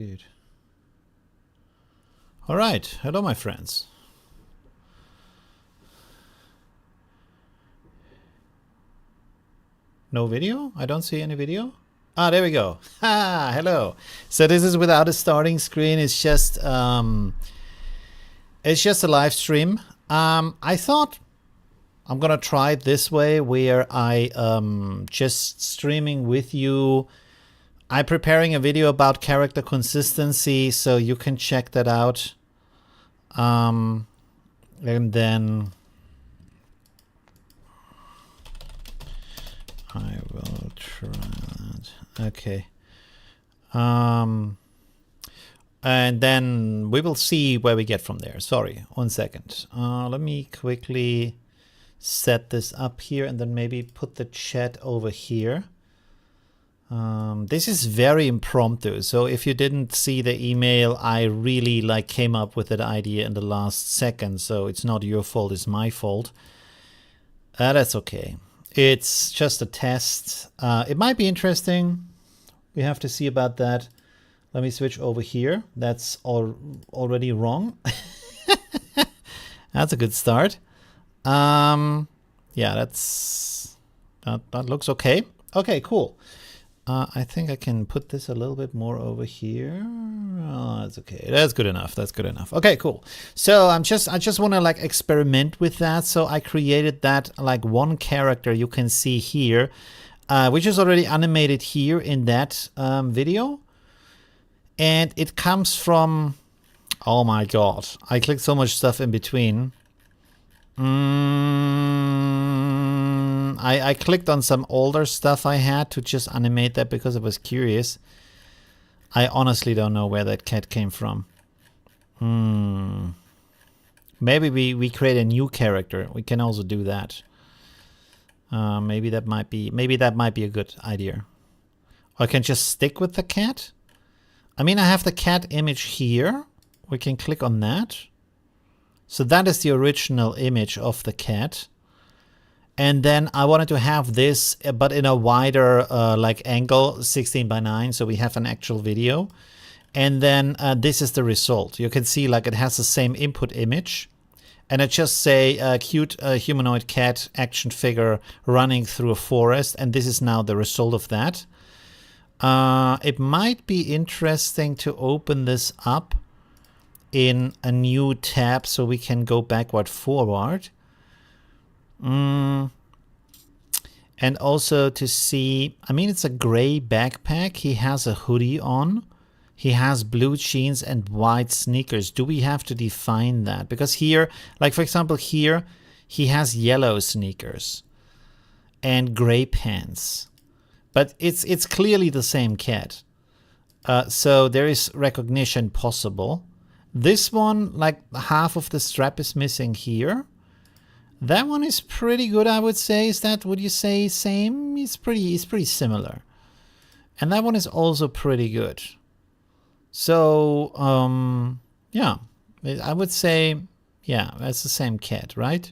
Good. All right. Hello, my friends. No video? I don't see any video. Ah, there we go. Ha! Hello. So this is without a starting screen. It's just a live stream. I thought I'm gonna try it this way, where I just streaming with you. I'm preparing a video about character consistency, so you can check that out. And then I will try that. Okay. And then we will see where we get from there. Sorry, 1 second. Let me quickly set this up here and then maybe put the chat over here. This is very impromptu, so if you didn't see the email, I really came up with that idea in the last second, so it's not your fault, it's my fault. That's okay. It's just a test. It might be interesting. We have to see about that. Let me switch over here. That's already wrong. That's a good start. Yeah, that looks okay. Okay, cool. I think I can put this a little bit more over here. Oh, that's okay. That's good enough. That's good enough. Okay, cool. So I just want to experiment with that. So I created that one character you can see here, which is already animated here in that video. And it comes from, oh my God, I clicked so much stuff in between. I clicked on some older stuff I had to just animate that because I was curious. I honestly don't know where that cat came from. Maybe we create a new character. We can also do that. Maybe that might be a good idea. Or I can just stick with the cat. I mean, I have the cat image here. We can click on that. So that is the original image of the cat. And then I wanted to have this, but in a wider angle, 16 by 9, so we have an actual video. And then this is the result. You can see it has the same input image. And I just say cute humanoid cat action figure running through a forest. And this is now the result of that. It might be interesting to open this up in a new tab so we can go backward, forward. And also to see, I mean, it's a gray backpack. He has a hoodie on. He has blue jeans and white sneakers. Do we have to define that? Because here, for example, here, he has yellow sneakers and gray pants. But it's clearly the same cat. So there is recognition possible. This one, half of the strap is missing here. That one is pretty good, I would say. Would you say same? It's pretty similar. And that one is also pretty good. So, yeah, I would say, yeah, that's the same cat, right?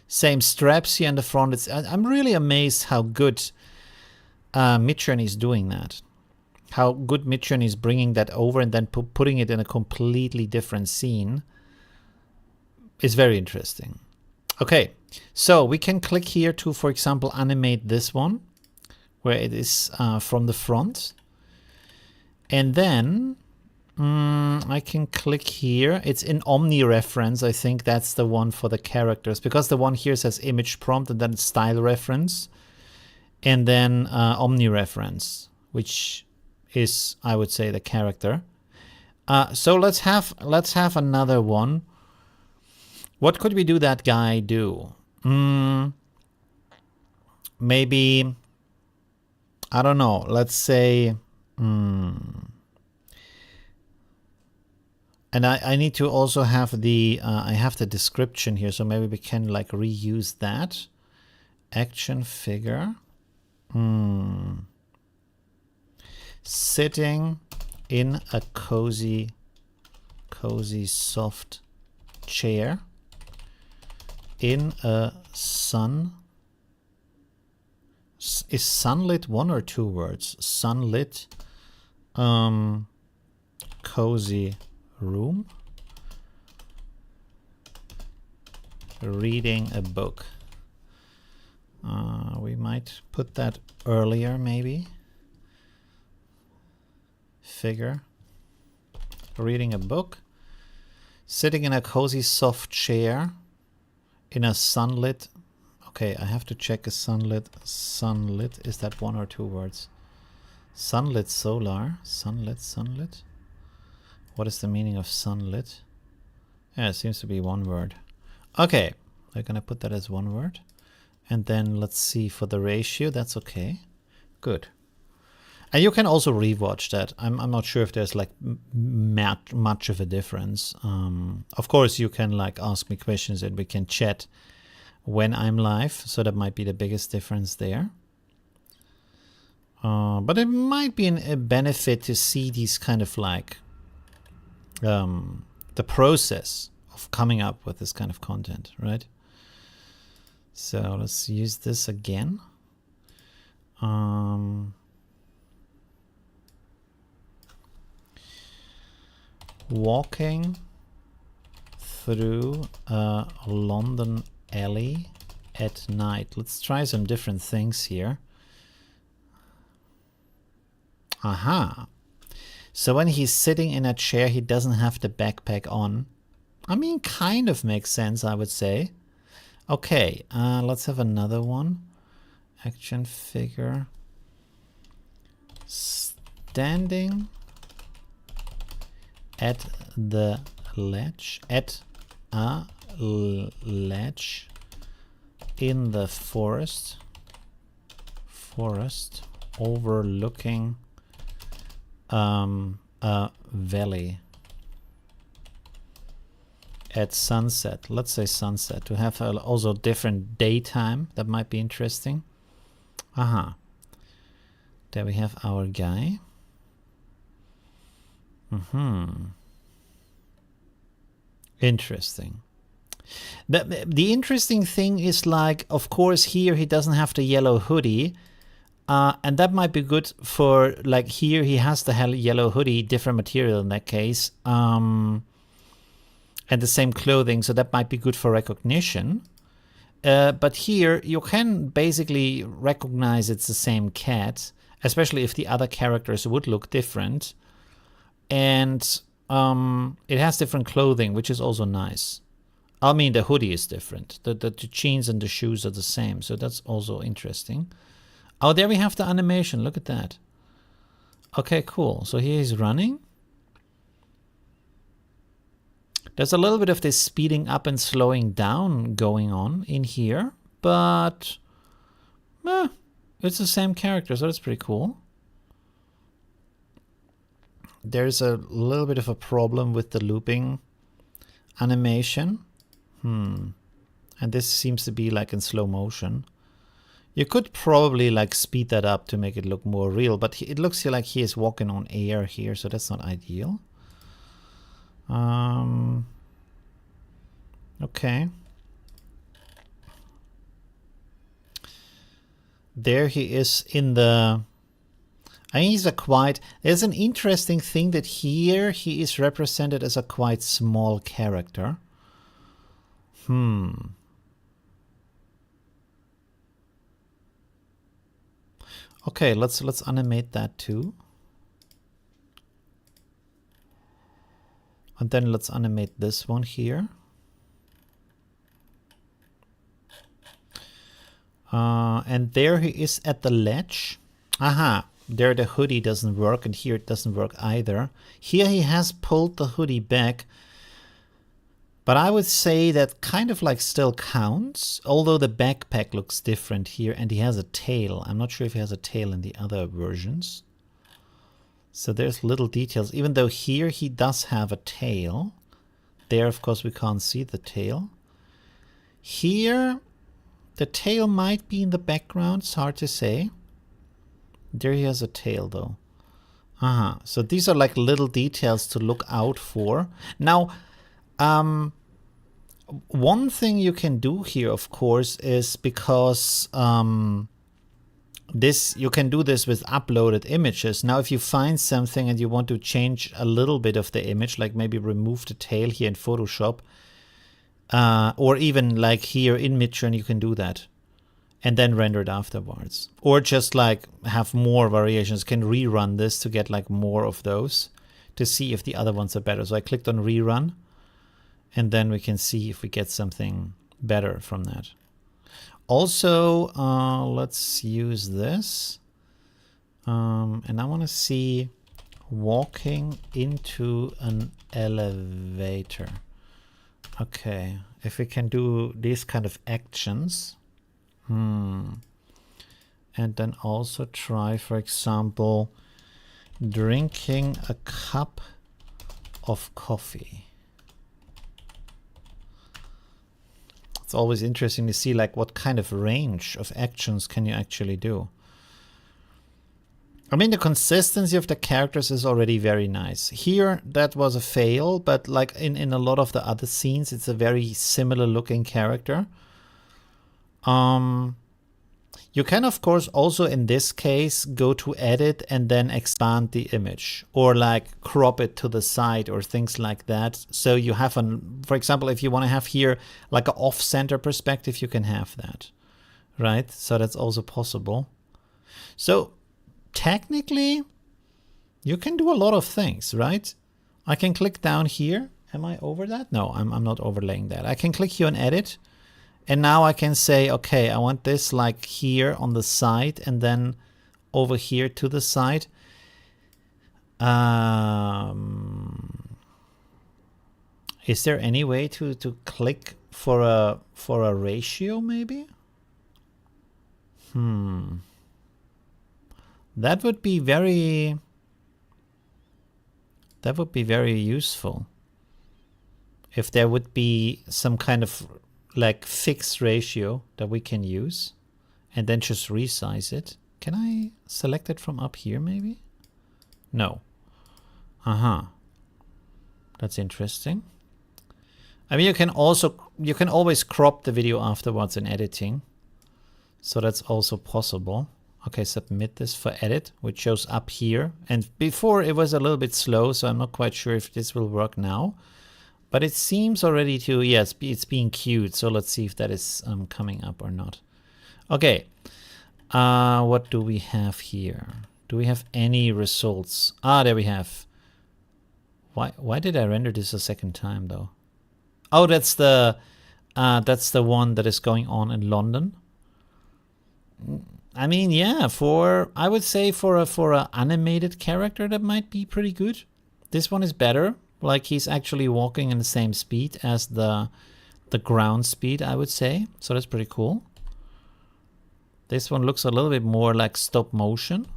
Same straps here in the front. I'm really amazed how good Midjourney is doing that. How good Midjourney is bringing that over and then putting it in a completely different scene is very interesting. Okay, so we can click here to, for example, animate this one, where it is from the front. And then I can click here. It's in Omni reference. I think that's the one for the characters, because the one here says image prompt and then style reference. And then Omni reference, which is, I would say, the character. So let's have another one. What could we do that guy do? Maybe, I don't know. Let's say, and I need to also have the, I have the description here, so maybe we can reuse that. Action figure. Sitting in a cozy soft chair in a sun. Is sunlit one or two words? Sunlit cozy room, reading a book. We might put that earlier, maybe. Figure. Reading a book. Sitting in a cozy soft chair. In a sunlit. Okay, I have to check a sunlit. Sunlit. Is that one or two words? Sunlit solar. Sunlit, sunlit. What is the meaning of sunlit? Yeah, it seems to be one word. Okay, we're gonna put that as one word. And then let's see for the ratio. That's okay. Good. And you can also rewatch that. I'm not sure if there's like much of a difference. Of course, you can like ask me questions and we can chat when I'm live. So that might be the biggest difference there. But it might be a benefit to see these kind of like the process of coming up with this kind of content, right? So let's use this again. Walking through a London alley at night. Let's try some different things here. Aha. So when he's sitting in a chair, he doesn't have the backpack on. I mean, kind of makes sense, I would say. Okay, let's have another one. Action figure. Standing at the ledge. At a ledge in the forest. Forest overlooking a valley. At sunset, let's say sunset, to have also different daytime. That might be interesting. Aha. There we have our guy. Interesting. The interesting thing is, like, of course, here he doesn't have the yellow hoodie. And that might be good for, like, here he has the yellow hoodie, different material in that case. And the same clothing, so that might be good for recognition. But here you can basically recognize it's the same cat, especially if the other characters would look different. And it has different clothing, which is also nice. I mean, the hoodie is different. The jeans and the shoes are the same, so that's also interesting. Oh, there we have the animation. Look at that. Okay, cool. So here he's running. There's a little bit of this speeding up and slowing down going on in here, but it's the same character, so that's pretty cool. There's a little bit of a problem with the looping animation. And this seems to be like in slow motion. You could probably like speed that up to make it look more real, but it looks like he is walking on air here, so that's not ideal. Okay. There he is in the... I mean, he's a quite... There's an interesting thing that here he is represented as a quite small character. Okay, let's animate that too. And then let's animate this one here. And there he is at the ledge. Aha, there the hoodie doesn't work, and here it doesn't work either. Here he has pulled the hoodie back, but I would say that kind of like still counts, although the backpack looks different here, and he has a tail. I'm not sure if he has a tail in the other versions. So there's little details, even though here he does have a tail. There, of course, we can't see the tail. Here, the tail might be in the background. It's hard to say. There he has a tail, though. So these are like little details to look out for. Now, one thing you can do here, of course, is because this, you can do this with uploaded images. Now, if you find something and you want to change a little bit of the image, like maybe remove the tail here in Photoshop, or even like here in Midjourney, you can do that and then render it afterwards. Or just like have more variations, can rerun this to get like more of those to see if the other ones are better. So I clicked on rerun, and then we can see if we get something better from that. Also, let's use this. And I want to see walking into an elevator. Okay, if we can do these kind of actions. And then also try, for example, drinking a cup of coffee. It's always interesting to see like what kind of range of actions can you actually do. I mean, the consistency of the characters is already very nice. Here, that was a fail, but like in a lot of the other scenes, it's a very similar looking character. You can, of course, also in this case, go to edit and then expand the image or like crop it to the side or things like that. So you have for example, if you want to have here like an off-center perspective, you can have that, right? So that's also possible. So technically, you can do a lot of things, right? I can click down here. Am I over that? No, I'm not overlaying that. I can click here on edit. And now I can say, okay, I want this like here on the side and then over here to the side. Is there any way to click for a ratio maybe? That would be very useful. If there would be some kind of like fixed ratio that we can use and then just resize it. Can I select it from up here maybe? No. That's interesting. I mean, you can always crop the video afterwards in editing. So that's also possible. Okay, submit this for edit, which shows up here. And before it was a little bit slow, so I'm not quite sure if this will work now. But it seems already to, yes, it's being queued. So let's see if that is coming up or not. Okay. What do we have here? Do we have any results? Ah, there we have. Why did I render this a second time though? Oh, that's the one that is going on in London. I mean, yeah, I would say for a animated character, that might be pretty good. This one is better. Like he's actually walking in the same speed as the ground speed, I would say. So that's pretty cool. This one looks a little bit more like stop motion.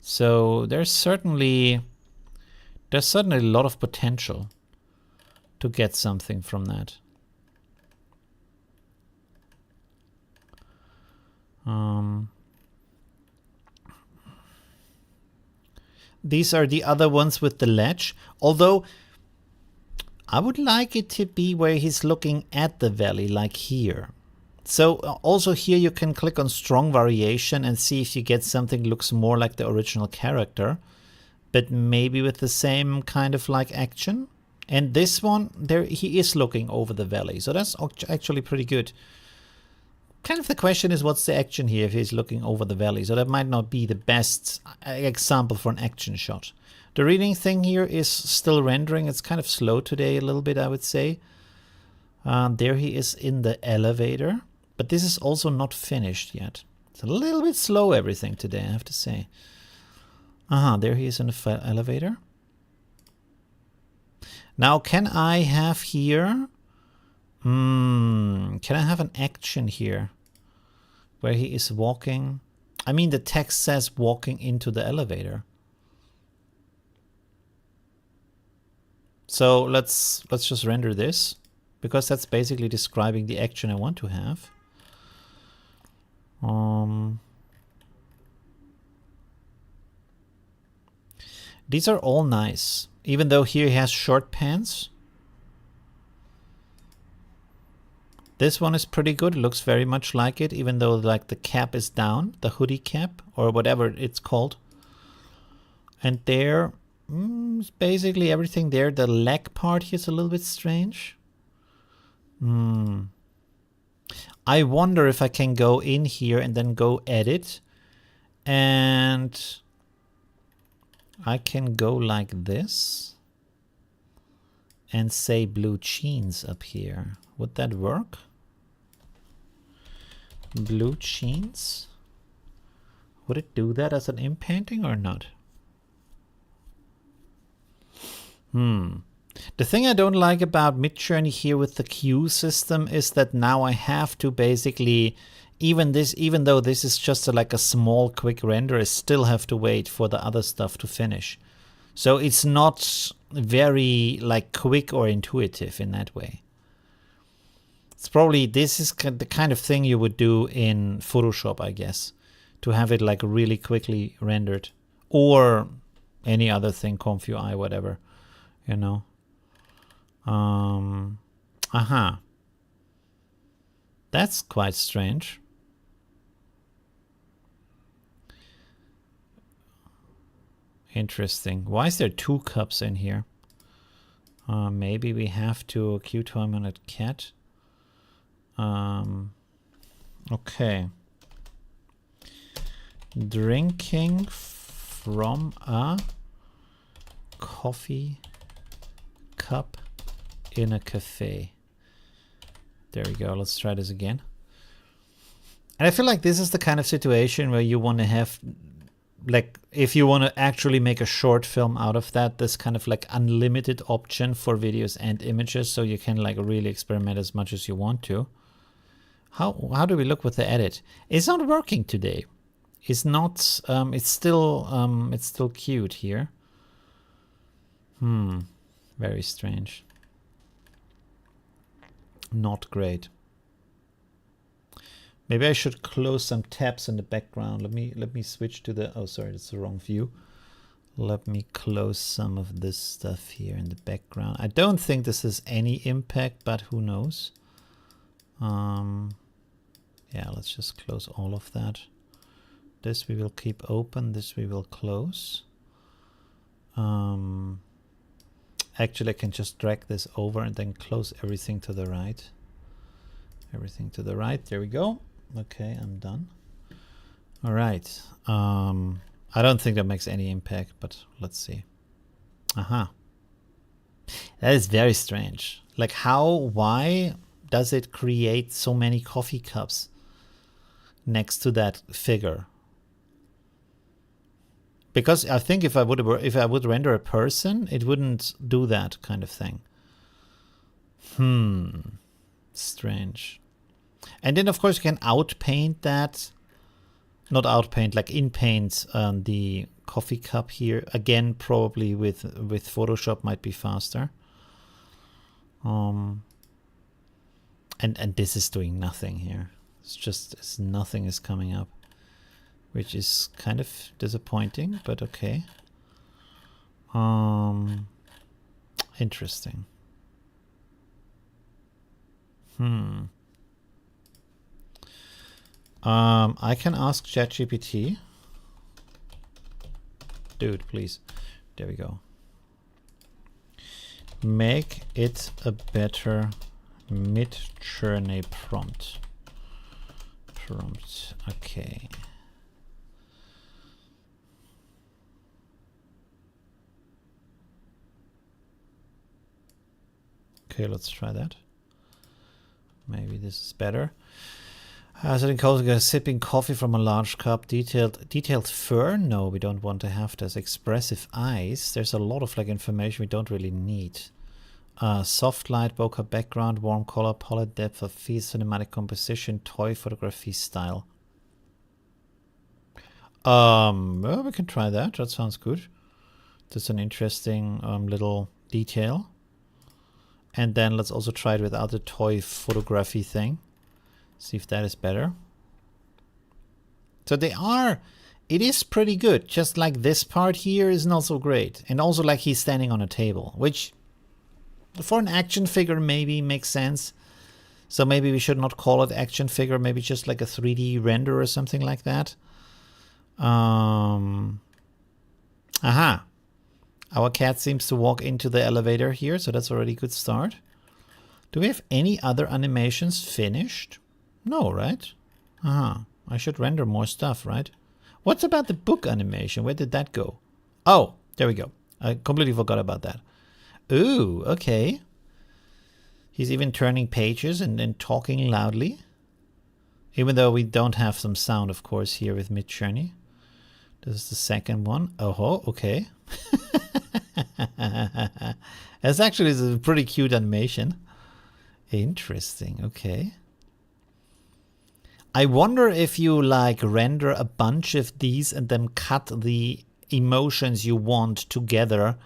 So there's certainly a lot of potential to get something from that. These are the other ones with the ledge. Although I would like it to be where he's looking at the valley, like here. So also here you can click on strong variation and see if you get something that looks more like the original character, but maybe with the same kind of like action. And this one, there he is looking over the valley. So that's actually pretty good. Kind of the question is, what's the action here if he's looking over the valley? So that might not be the best example for an action shot. The reading thing here is still rendering. It's kind of slow today a little bit, I would say. There he is in the elevator. But this is also not finished yet. It's a little bit slow everything today, I have to say. There he is in the elevator. Now, can I have here... can I have an action here? Where he is walking. I mean, the text says walking into the elevator. So let's just render this, because that's basically describing the action I want to have. These are all nice, even though here he has short pants. This one is pretty good. It looks very much like it, even though like the cap is down, the hoodie cap or whatever it's called. And there, basically everything there. The leg part here is a little bit strange. I wonder if I can go in here and then go edit. And I can go like this. And say blue jeans up here. Would that work? Blue jeans? Would it do that as an inpainting or not? The thing I don't like about Midjourney here with the queue system is that now I have to basically, even though this is just like a small quick render, I still have to wait for the other stuff to finish. So it's not very like quick or intuitive in that way. It's probably, this is the kind of thing you would do in Photoshop, I guess, to have it like really quickly rendered, or any other thing, ComfyUI, whatever, you know. That's quite strange. Interesting. Why is there 2 cups in here? Maybe we have to Q2 cat. Okay. Drinking from a coffee cup in a cafe. There we go. Let's try this again. And I feel like this is the kind of situation where you want to have, like, if you want to actually make a short film out of that, this kind of like unlimited option for videos and images, so you can like really experiment as much as you want to. How do we look with the edit? It's not working today. It's not. It's still cute here. Very strange. Not great. Maybe I should close some tabs in the background. Let me switch to the, oh sorry, that's the wrong view. Let me close some of this stuff here in the background. I don't think this has any impact, but who knows? Yeah, let's just close all of that. This we will keep open, this we will close. Actually, I can just drag this over and then close everything to the right. Everything to the right. There we go. Okay, I'm done. All right. I don't think that makes any impact, but let's see. That is very strange. Like why does it create so many coffee cups next to that figure? Because I think if I would render a person, it wouldn't do that kind of thing. Strange. And then of course you can outpaint that. Not outpaint, like inpaint the coffee cup here. Again, probably with Photoshop might be faster. And this is doing nothing here. It's nothing is coming up, which is kind of disappointing, but okay. Interesting. I can ask ChatGPT. Dude, please. There we go. Make it a better Midjourney prompt. Okay. Okay, let's try that. Maybe this is better. Sitting cozy, sipping coffee from a large cup. Detailed fur? No, we don't want to have this. Expressive eyes. There's a lot of like information we don't really need. Soft light, bokeh background, warm color, palette, depth of field, cinematic composition, toy photography style. Well, we can try that. That sounds good. That's an interesting little detail. And then let's also try it without the toy photography thing. See if that is better. So it is pretty good. Just like this part here is not so great. And also like he's standing on a table, which for an action figure maybe makes sense. So maybe we should not call it action figure, maybe just like a 3D render or something like that. Aha. Our cat seems to walk into the elevator here, so that's already a good start. Do we have any other animations finished? No, right? Aha. I should render more stuff, right? What's about the book animation? Where did that go? Oh, there we go. I completely forgot about that. Ooh, okay. He's even turning pages and talking loudly. Even though we don't have some sound, of course, here with Midjourney. This is the second one. Oh, okay. That's actually a pretty cute animation. Interesting, okay. I wonder if you like render a bunch of these and then cut the emotions you want together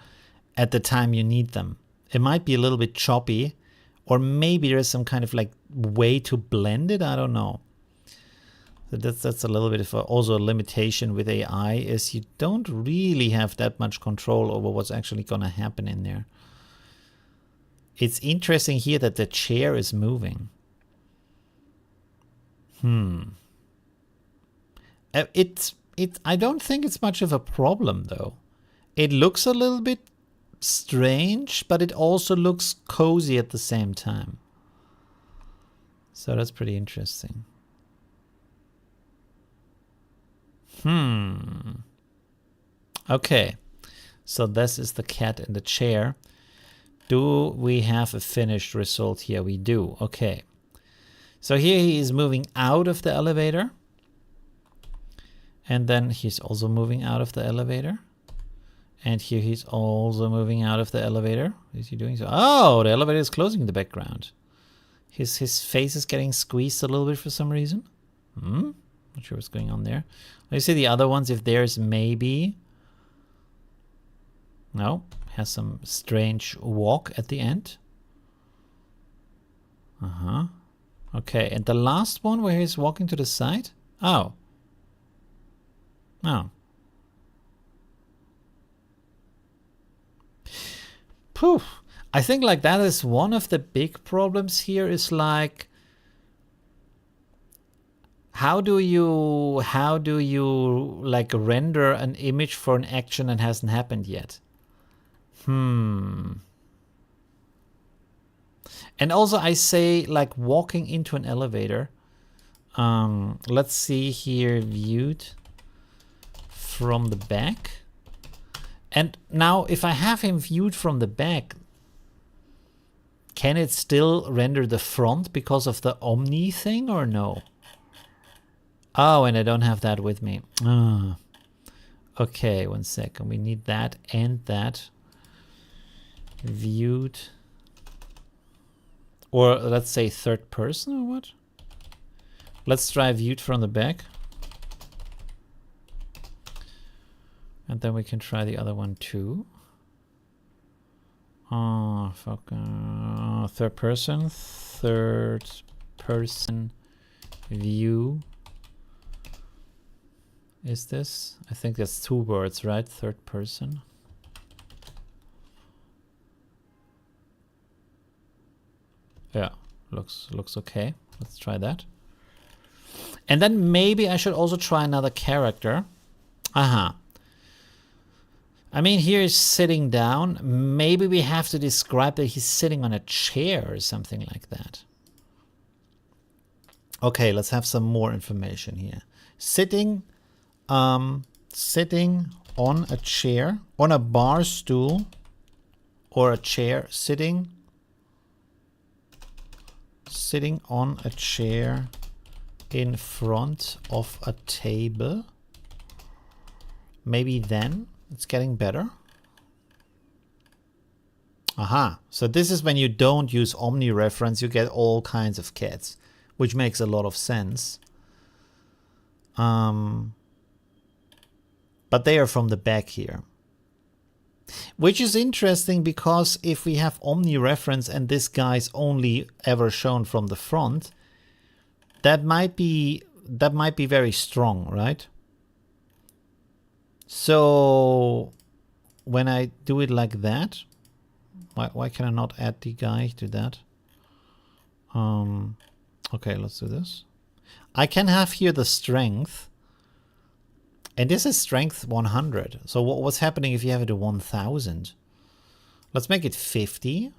at the time you need them. It might be a little bit choppy, or maybe there's some kind of like way to blend it. I don't know. So that's a little bit of also a limitation with AI, is you don't really have that much control over what's actually going to happen in there. It's interesting here that the chair is moving. I don't think it's much of a problem though. It looks a little bit strange, but it also looks cozy at the same time. So that's pretty interesting. Okay, so this is the cat in the chair. Do we have a finished result here? We do. Okay. So here he is moving out of the elevator. And then he's also moving out of the elevator. And here he's also moving out of the elevator. Is he doing so? Oh, the elevator is closing in the background. His face is getting squeezed a little bit for some reason. Not sure what's going on there. Let me see the other ones. If there's maybe... No, has some strange walk at the end. Okay, and the last one where he's walking to the side? Oh. Poof. I think like that is one of the big problems here, is like, how do you like render an image for an action that hasn't happened yet? And also I say like walking into an elevator. Let's see here, viewed from the back. And now if I have him viewed from the back, can it still render the front because of the Omni thing or no? Oh, and I don't have that with me. Okay, 1 second. We need that and that. Viewed. Or let's say third person or what? Let's try viewed from the back. And then we can try the other one too. Oh, fuck. Third person view. Is this? I think that's 2 words, right? Third person. Yeah, looks okay. Let's try that. And then maybe I should also try another character. I mean, here he's sitting down. Maybe we have to describe that he's sitting on a chair or something like that. Okay, let's have some more information here. Sitting on a chair, on a bar stool, or a chair, sitting on a chair in front of a table. Maybe then it's getting better. So this is when you don't use Omni reference, you get all kinds of cats, which makes a lot of sense. But they are from the back here. Which is interesting, because if we have Omni reference and this guy's only ever shown from the front, that might be very strong, right? So when I do it like that, why can I not add the guy to that? Okay, let's do this. I can have here the strength. And this is strength 100. So what's happening if you have it to 1000? Let's make it 50.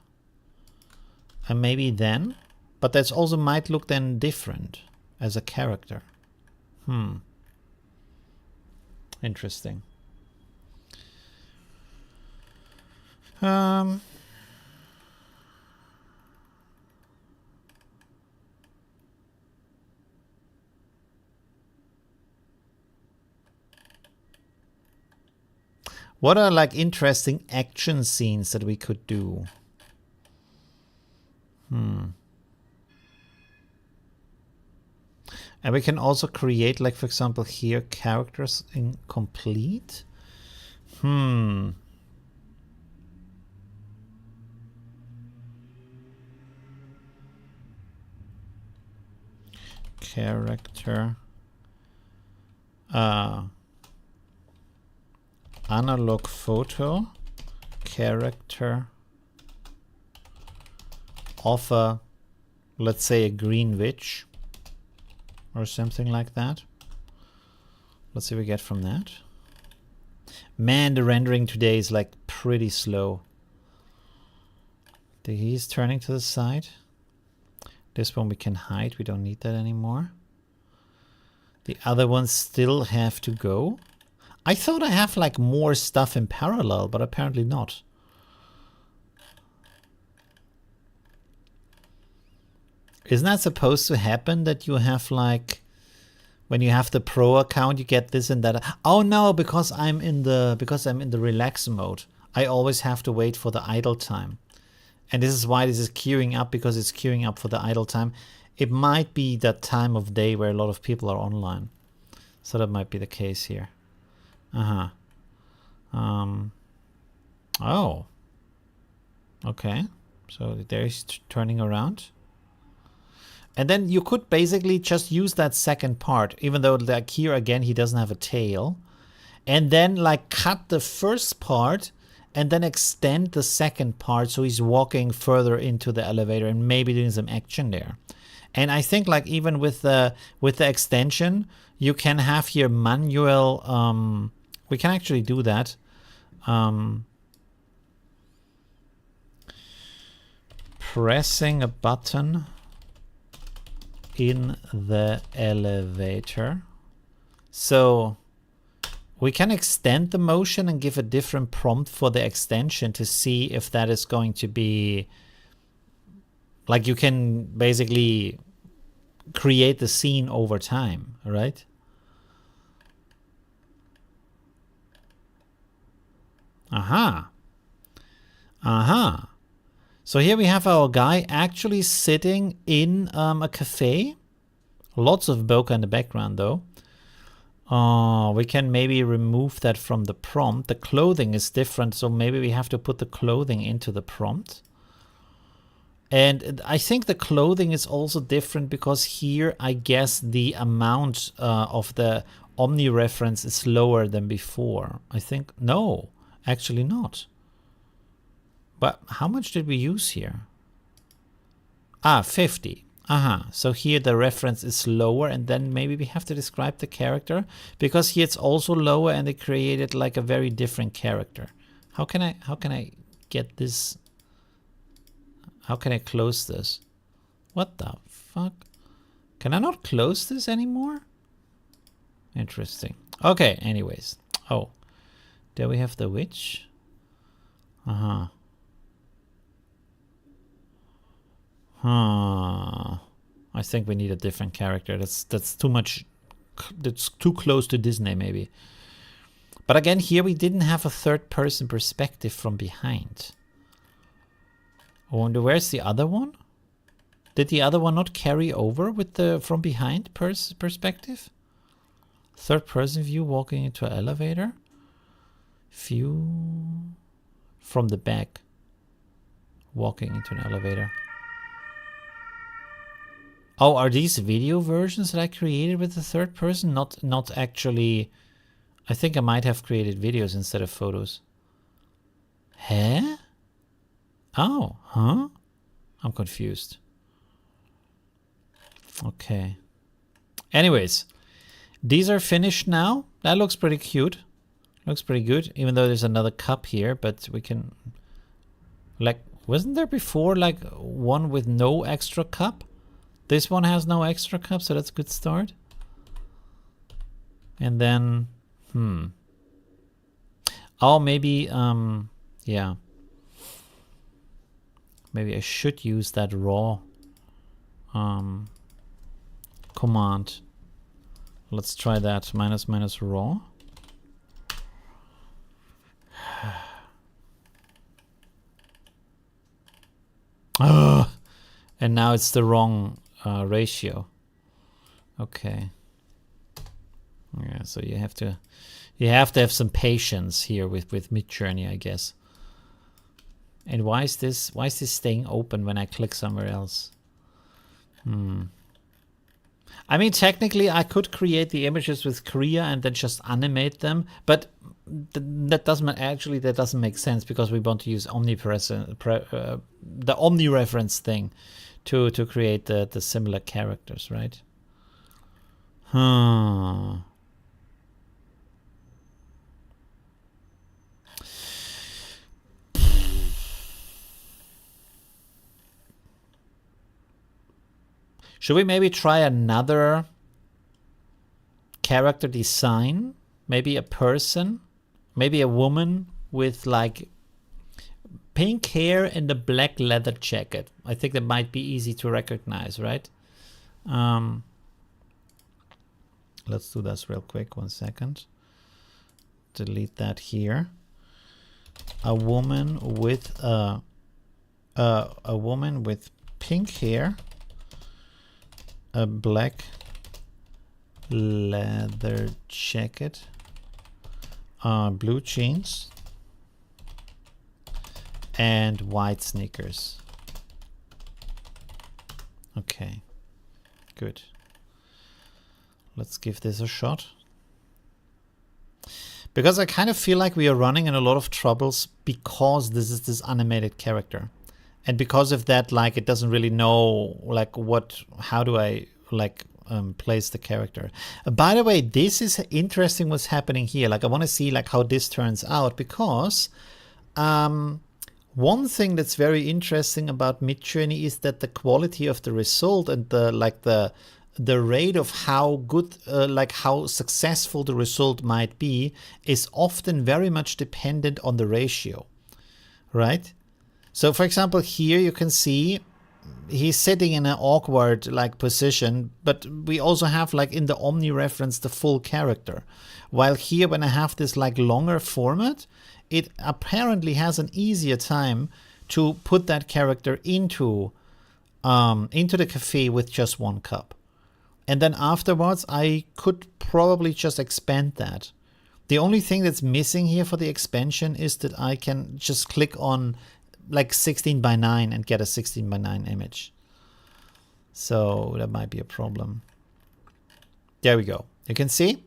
And maybe then. But that also might look then different as a character. Interesting. What are like interesting action scenes that we could do? And we can also create, like, for example, here, characters incomplete. Character. Analog photo. Character. Of a, let's say, a green witch. Or something like that. Let's see what we get from that. Man, the rendering today is like pretty slow. He's turning to the side. This one we can hide. We don't need that anymore. The other ones still have to go. I thought I have like more stuff in parallel, but apparently not. Isn't that supposed to happen that you have like, when you have the pro account, you get this and that? Oh no, because I'm in the relax mode. I always have to wait for the idle time. And this is why this is queuing up, because it's queuing up for the idle time. It might be that time of day where a lot of people are online. So that might be the case here. Oh. Okay. So there he's turning around. And then you could basically just use that second part, even though like here again he doesn't have a tail. And then like cut the first part and then extend the second part so he's walking further into the elevator and maybe doing some action there. And I think like even with the extension, you can have here manual, we can actually do that. Pressing a button in the elevator. So we can extend the motion and give a different prompt for the extension to see if that is going to be like, you can basically create the scene over time, right? So here we have our guy actually sitting in a cafe. Lots of bokeh in the background though. We can maybe remove that from the prompt. The clothing is different, so maybe we have to put the clothing into the prompt. And I think the clothing is also different because here, I guess the amount of the Omni reference is lower than before. I think, no, actually not. But how much did we use here? 50. So here the reference is lower, and then maybe we have to describe the character because here it's also lower and they created like a very different character. How can I get this? How can I close this? What the fuck? Can I not close this anymore? Interesting. Okay, anyways. Oh, there we have the witch. I think we need a different character. That's too much. That's too close to Disney, maybe. But again, here we didn't have a third-person perspective from behind. I wonder where's the other one? Did the other one not carry over with the from behind perspective? Third-person view walking into an elevator. View from the back. Walking into an elevator. Oh, are these video versions that I created with the third person? Not actually. I think I might have created videos instead of photos. Huh? Oh, huh? I'm confused. Okay. Anyways, these are finished now. That looks pretty cute. Looks pretty good, even though there's another cup here, but we can, like, wasn't there before like one with no extra cup? This one has no extra cup, so that's a good start. And then, oh, maybe, yeah. Maybe I should use that raw command. Let's try that, minus raw. And now it's the wrong ratio. Okay. Yeah, so you have to have some patience here with Midjourney, I guess. And why is this staying open when I click somewhere else? I mean, technically I could create the images with Korea and then just animate them, but that doesn't make sense, because we want to use the omnireference thing to create the similar characters, right? Should we maybe try another character design? Maybe a person? Maybe a woman with like pink hair and a black leather jacket. I think that might be easy to recognize, right? Let's do this real quick. 1 second. Delete that here. A woman with pink hair, a black leather jacket, blue jeans, and white sneakers. Okay, good. Let's give this a shot. Because I kind of feel like we are running in a lot of troubles because this is this animated character. And because of that, like, it doesn't really know, like, how do I, like, place the character. By the way, this is interesting what's happening here. Like, I want to see, like, how this turns out, because one thing that's very interesting about Midjourney is that the quality of the result and the rate of how good, like how successful the result might be is often very much dependent on the ratio, right? So for example, here you can see he's sitting in an awkward like position, but we also have like in the Omni reference the full character. While here, when I have this like longer format, it apparently has an easier time to put that character into the cafe with just one cup. And then afterwards, I could probably just expand that. The only thing that's missing here for the expansion is that I can just click on like 16:9 and get a 16:9 image. So that might be a problem. There we go. You can see,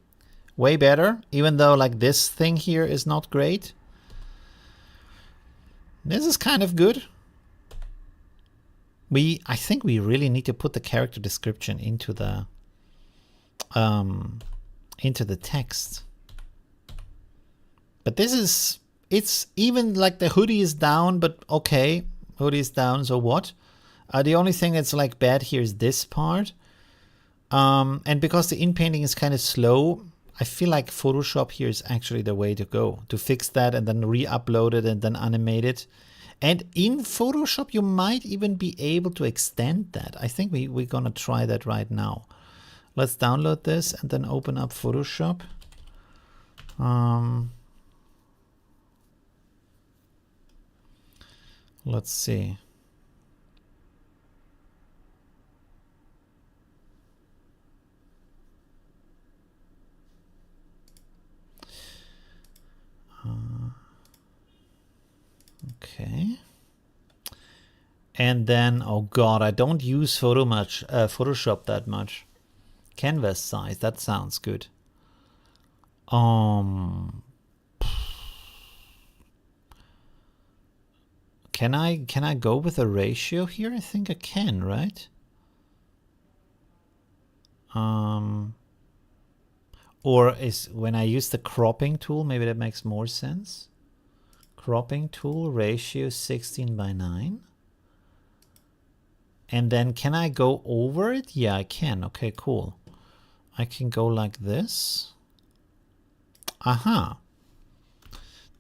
way better, even though like this thing here is not great. This is kind of good. I think we really need to put the character description into the text. But this is, it's even like the hoodie is down, but okay, hoodie is down, so what? The only thing that's like bad here is this part. And because the inpainting is kind of slow, I feel like Photoshop here is actually the way to go, to fix that and then re-upload it and then animate it. And in Photoshop, you might even be able to extend that. I think we're gonna try that right now. Let's download this and then open up Photoshop. Let's see. Okay. And then, oh god, I don't use Photoshop that much. Canvas size, that sounds good. Can I go with a ratio here? I think I can, right? Or is when I use the cropping tool, maybe that makes more sense. Cropping tool, ratio 16:9. And then can I go over it? Yeah, I can. Okay, cool. I can go like this. Aha.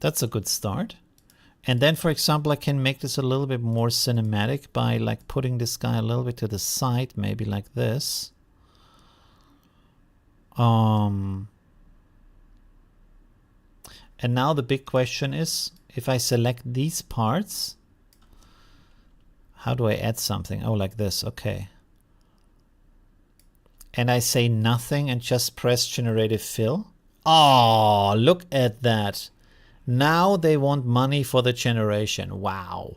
That's a good start. And then, for example, I can make this a little bit more cinematic by like putting this guy a little bit to the side, maybe like this. And now the big question is, if I select these parts, how do I add something? Oh, like this. Okay. And I say nothing and just press generative fill. Oh, look at that. Now they want money for the generation. Wow.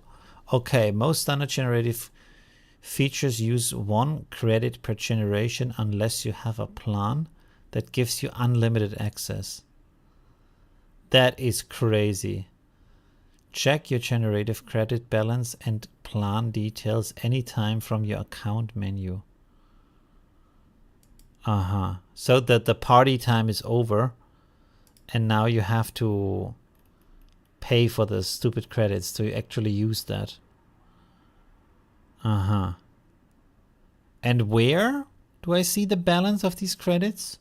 Okay, most standard generative features use 1 credit per generation unless you have a plan that gives you unlimited access. That is crazy. Check your generative credit balance and plan details anytime from your account menu. So that the party time is over and now you have to pay for the stupid credits to actually use that. And where do I see the balance of these credits?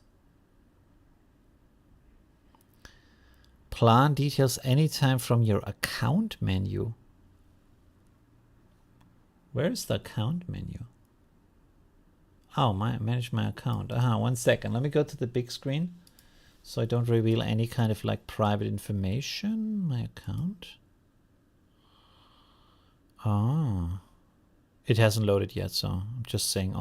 Plan details anytime from your account menu. Where is the account menu? Oh, manage my account. 1 second. Let me go to the big screen so I don't reveal any kind of like private information. My account. It hasn't loaded yet, so I'm just saying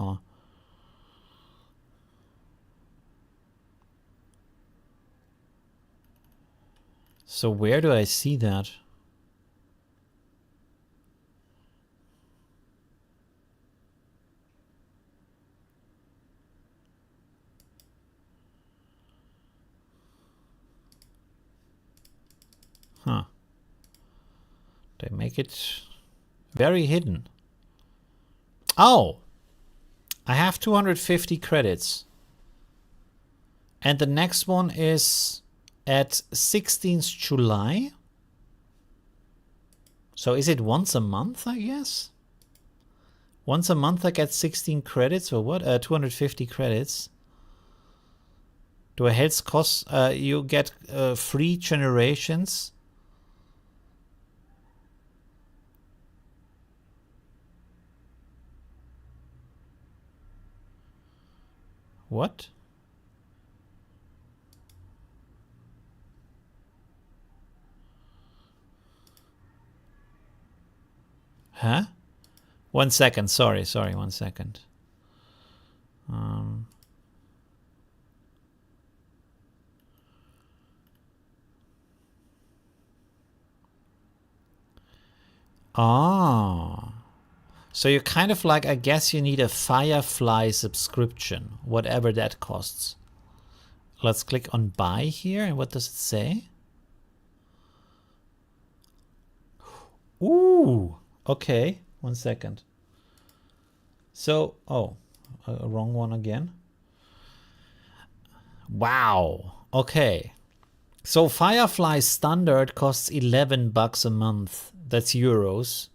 So where do I see that? They make it very hidden. Oh, I have 250 credits. And the next one is at 16th July. So is it once a month, I guess? Once a month I get 16 credits or what? 250 credits. Do I health cost? You get free generations. What? Huh? 1 second. Sorry, 1 second. So you're kind of like, I guess you need a Firefly subscription, whatever that costs. Let's click on buy here. And what does it say? Ooh, okay. 1 second. So, wrong one again. Wow. Okay. So Firefly standard costs $11 a month. That's euros.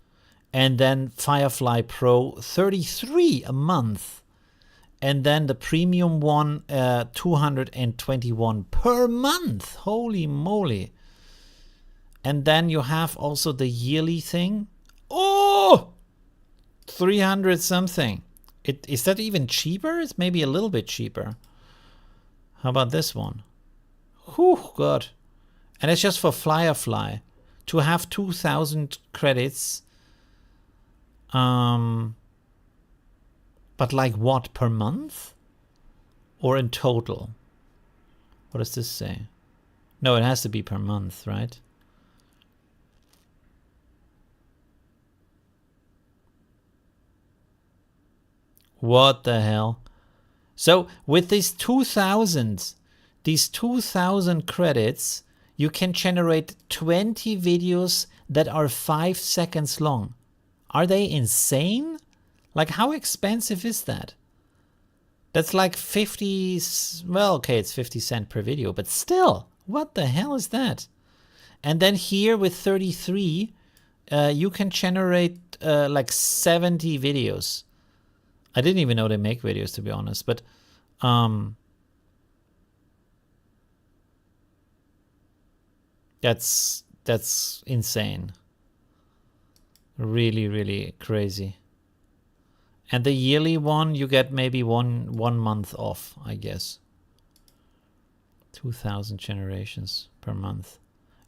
And then Firefly Pro 33 a month. And then the premium one 221 per month. Holy moly. And then you have also the yearly thing. Oh, 300 something. Is that even cheaper? It's maybe a little bit cheaper. How about this one? Whew, God. And it's just for Firefly. To have 2,000 credits. But like what, per month? Or in total? What does this say? No, it has to be per month, right? What the hell? So with these 2,000 credits, you can generate 20 videos that are 5 seconds long. Are they insane? Like, how expensive is that? That's like 50, well, okay, it's 50 cents per video, but still, what the hell is that? And then here with 33, you can generate like 70 videos. I didn't even know they make videos, to be honest, but that's insane. Really, really crazy. And the yearly one, you get maybe one month off, I guess. 2,000 generations per month.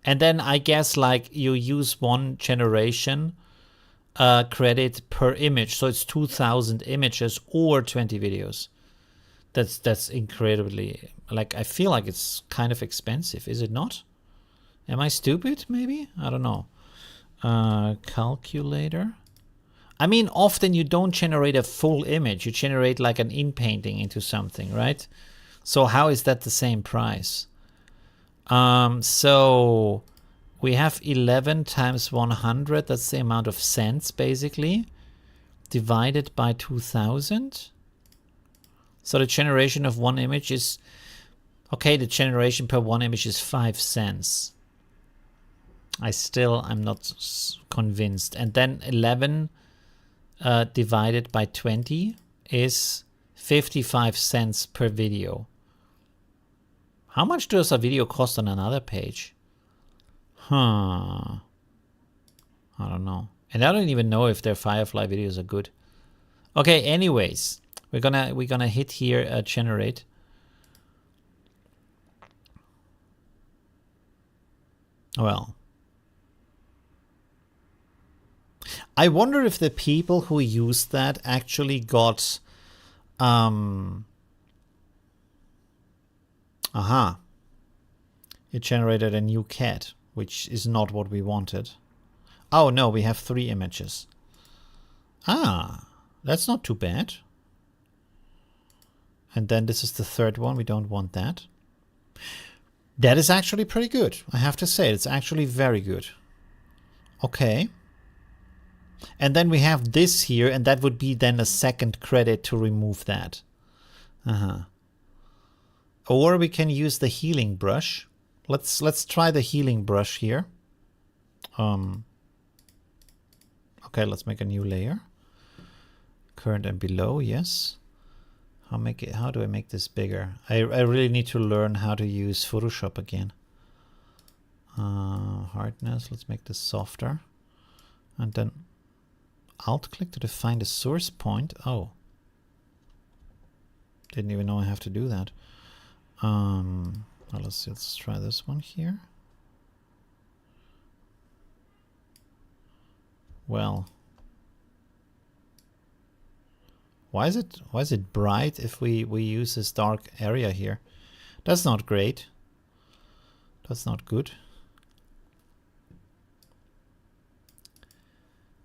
And then I guess like you use one generation credit per image. So it's 2,000 images or 20 videos. That's incredibly, like, I feel like it's kind of expensive, is it not? Am I stupid, maybe? I don't know. Calculator. I mean, often you don't generate a full image. You generate like an in-painting into something, right? So how is that the same price? So we have 11 times 100. That's the amount of cents, basically, divided by 2,000. So the generation of one image is, okay, the generation per one image is 5 cents. I'm not convinced. And then 11 divided by 20 is 55 cents per video. How much does a video cost on another page? I don't know. And I don't even know if their Firefly videos are good. Okay, anyways, we're gonna hit here generate. Well, I wonder if the people who used that actually got it generated a new cat, which is not what we wanted. Oh no, we have 3 images. That's not too bad. And then this is the third one. We don't want that. That is actually pretty good. I have to say, it's actually very good. Okay. And then we have this here, and that would be then a second credit to remove that. Or we can use the healing brush. Let's try the healing brush here. Okay, let's make a new layer. Current and below, yes. How do I make this bigger? I really need to learn how to use Photoshop again. Hardness, let's make this softer. And then Alt click to define the source point. Oh. Didn't even know I have to do that. Well, let's try this one here. Well, why is it bright if we use this dark area here? That's not great. That's not good.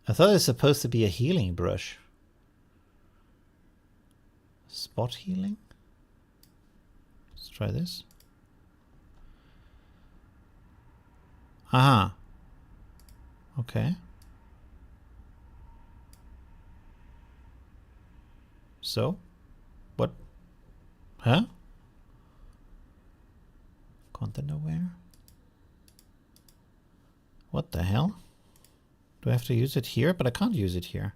I thought it was supposed to be a healing brush. Spot healing. Let's try this. Aha. Okay. So, what? Huh? Content aware? What the hell? Do I have to use it here? But I can't use it here.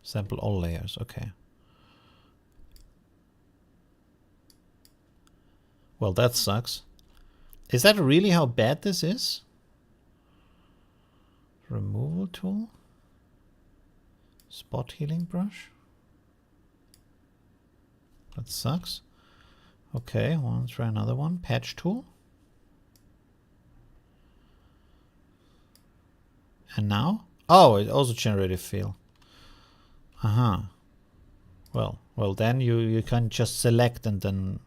Sample all layers. Okay. Well, that sucks. Is that really how bad this is? Removal tool? Spot healing brush? That sucks. Okay, let's try another one. Patch tool. And now? Oh, it also generated fill. Well, then you can just select and then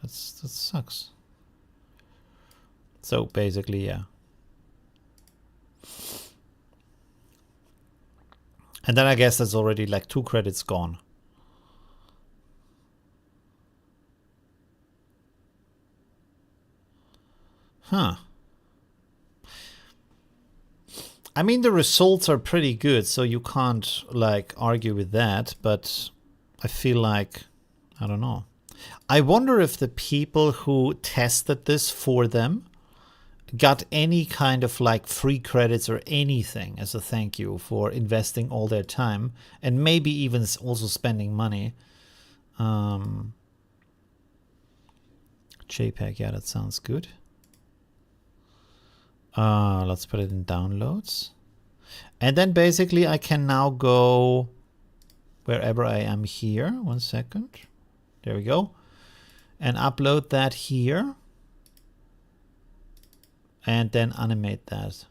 that sucks. So basically, yeah. And then I guess that's already like 2 credits gone. Huh. I mean, the results are pretty good, so you can't like argue with that, but I feel like, I don't know. I wonder if the people who tested this for them got any kind of like free credits or anything as a thank you for investing all their time and maybe even also spending money. JPEG, yeah, that sounds good. Let's put it in downloads. And then basically I can now go wherever I am here. 1 second. There we go. And upload that here. And then animate that.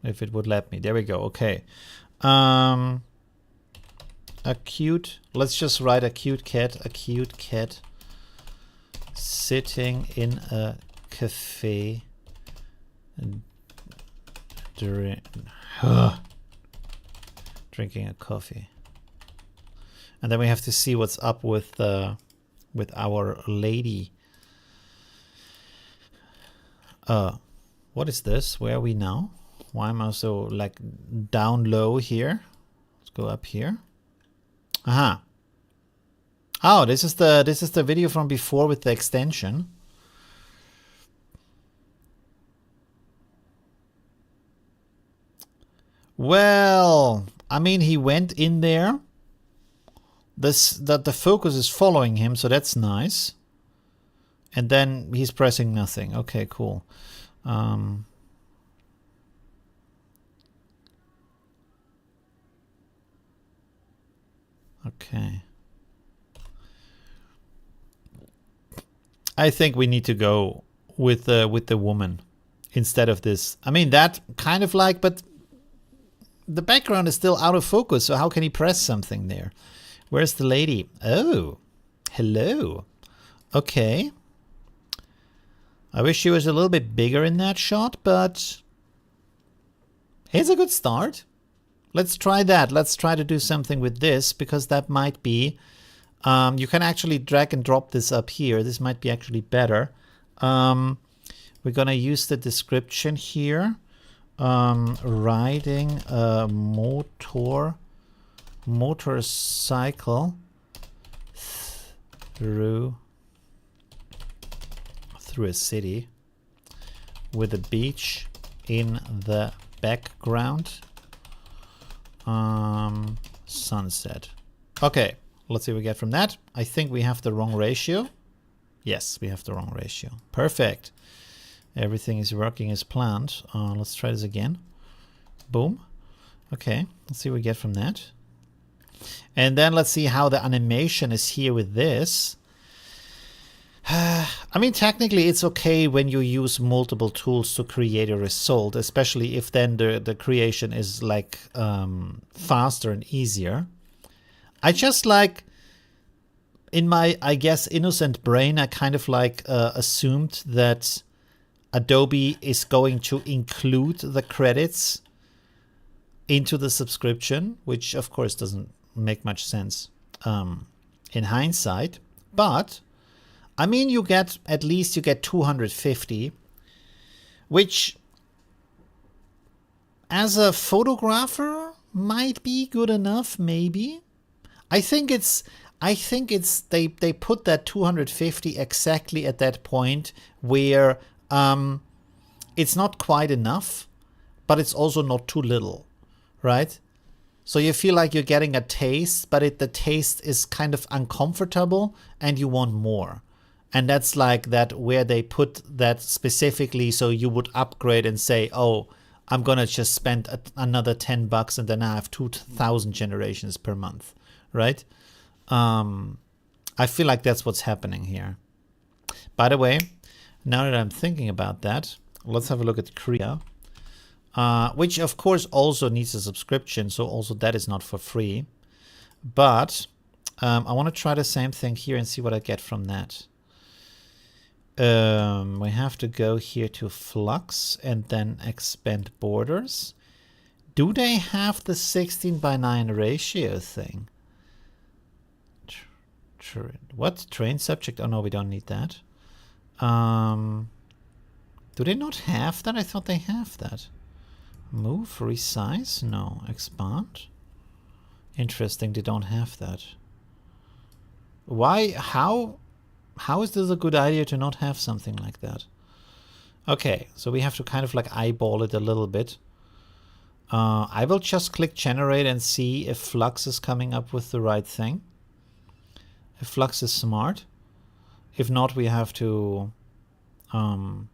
If it would let me. There we go. Okay. A cute. Let's just write a cute cat. A cute cat sitting in a cafe. Drinking a coffee. And then we have to see what's up with our lady. What is this? Where are we now? Why am I so like down low here? Let's go up here. Aha. Oh, this is the video from before with the extension. Well, I mean, he went in there. That the focus is following him, so that's nice. And then he's pressing nothing. Okay, cool. Okay. I think we need to go with the woman instead of this. I mean, that kind of like, but the background is still out of focus, so how can he press something there? Where's the lady? Oh, hello. Okay. I wish she was a little bit bigger in that shot, but it's a good start. Let's try that. Let's try to do something with this, because that might be... you can actually drag and drop this up here. This might be actually better. We're going to use the description here. Riding a motorcycle through a city with a beach in the background. Sunset. Okay, let's see what we get from that. I think we have the wrong ratio. Yes, we have the wrong ratio. Perfect. Everything is working as planned. Let's try this again. Boom. Okay, let's see what we get from that. And then let's see how the animation is here with this. I mean, technically it's okay when you use multiple tools to create a result, especially if then the creation is like faster and easier. I just like, in my, I guess, innocent brain, I kind of like assumed that Adobe is going to include the credits into the subscription, which of course doesn't make much sense in hindsight. But I mean, you get, at least you get 250, which as a photographer might be good enough, maybe. I think it's they put that 250 exactly at that point where it's not quite enough, but it's also not too little, right? So you feel like you're getting a taste, but the taste is kind of uncomfortable and you want more. And that's like that where they put that specifically so you would upgrade and say, oh, I'm going to just spend another $10 and then I have 2,000 generations per month, right? I feel like that's what's happening here. By the way, now that I'm thinking about that, let's have a look at Korea, which of course also needs a subscription. So also that is not for free. But I want to try the same thing here and see what I get from that. We have to go here to Flux and then expand borders. Do they have the 16:9 ratio thing? What? Train subject? Oh no, we don't need that. Do they not have that? I thought they have that. Move, resize? No. Expand? Interesting, they don't have that. Why? How is this a good idea to not have something like that? Okay, so we have to kind of like eyeball it a little bit. I will just click generate and see if Flux is coming up with the right thing. If Flux is smart. If not, we have to kind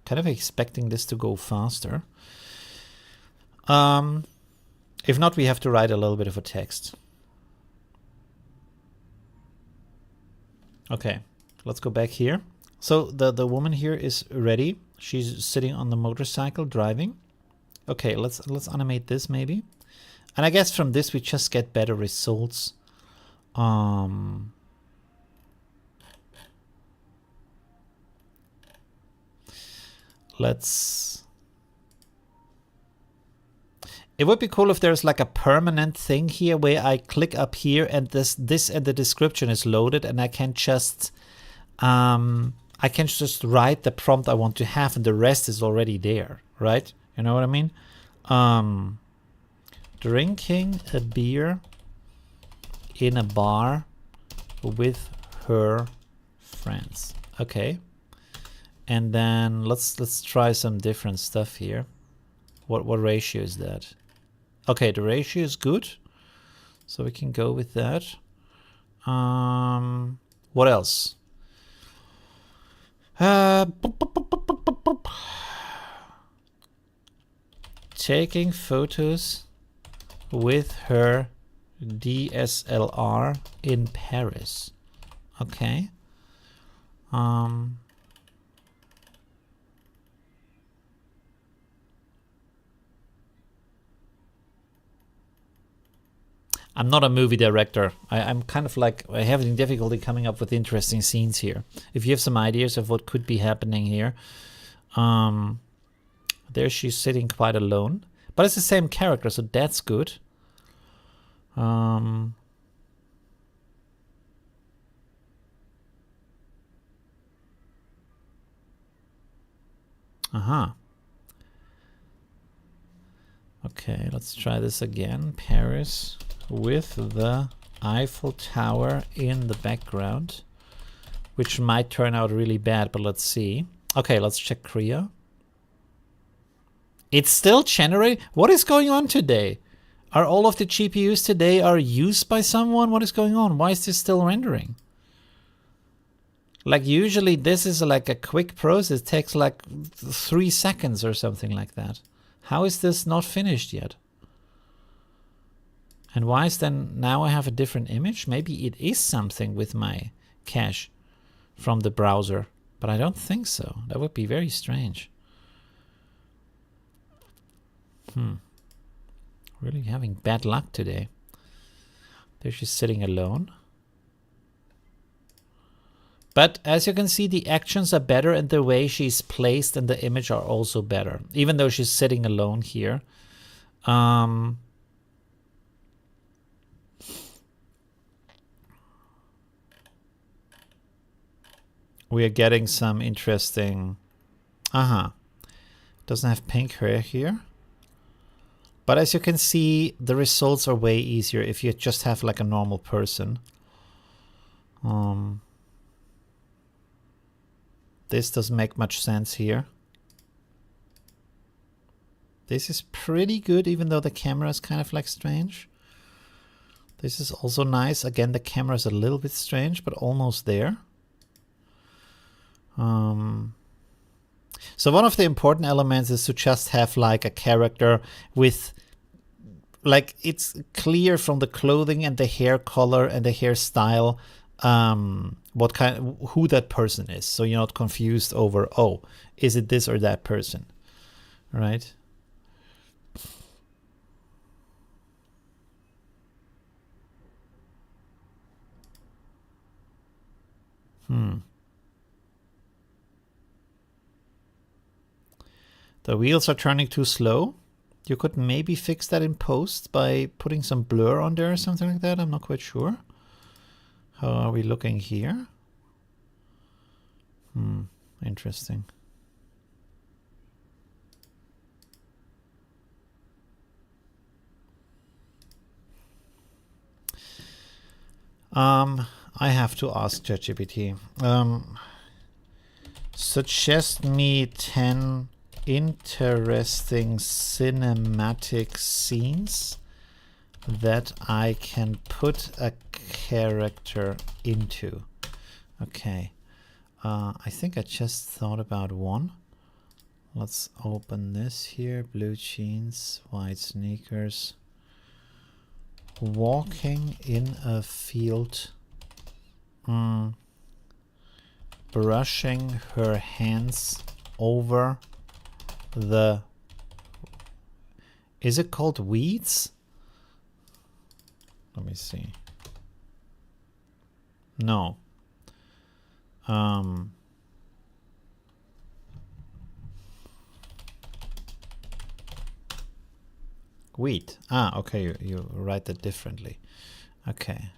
of expecting this to go faster. If not, we have to write a little bit of a text. Okay, let's go back here. So the woman here is ready. She's sitting on the motorcycle driving. Okay, let's animate this maybe. And I guess from this we just get better results. It would be cool if there's like a permanent thing here where I click up here and this and the description is loaded, and I can just write the prompt I want to have, and the rest is already there, right? You know what I mean? Drinking a beer in a bar with her friends. Okay. And then let's try some different stuff here. What ratio is that? Okay, the ratio is good. So we can go with that. What else? Taking photos with her DSLR in Paris. Okay. I'm not a movie director. I'm kind of like having difficulty coming up with interesting scenes here. If you have some ideas of what could be happening here. There she's sitting quite alone. But it's the same character, so that's good. Okay, let's try this again. Paris with the Eiffel Tower in the background, which might turn out really bad, but let's see. Okay, let's check Korea. It's still generating? What is going on today? Are all of the GPUs today are used by someone? What is going on? Why is this still rendering? Like usually this is like a quick process. It takes like 3 seconds or something like that. How is this not finished yet? And why is then now I have a different image? Maybe it is something with my cache from the browser, but I don't think so. That would be very strange. Really having bad luck today. There she's sitting alone. But as you can see, the actions are better and the way she's placed in the image are also better, even though she's sitting alone here. We are getting some interesting... Doesn't have pink hair here. But as you can see, the results are way easier if you just have like a normal person. This doesn't make much sense here. This is pretty good, even though the camera is kind of like strange. This is also nice. Again, the camera is a little bit strange, but almost there. So one of the important elements is to just have like a character with, like, it's clear from the clothing and the hair color and the hairstyle who that person is. So you're not confused over, oh, is it this or that person, right? The wheels are turning too slow. You could maybe fix that in post by putting some blur on there or something like that. I'm not quite sure. How are we looking here? Interesting. I have to ask ChatGPT. Suggest me 10 interesting cinematic scenes that I can put a character into. Okay. I think I just thought about one. Let's open this here. Blue jeans, white sneakers. Walking in a field. Brushing her hands over the... Is it called weeds? Let me see. No. Wheat. Ah, okay, you write that differently. Okay.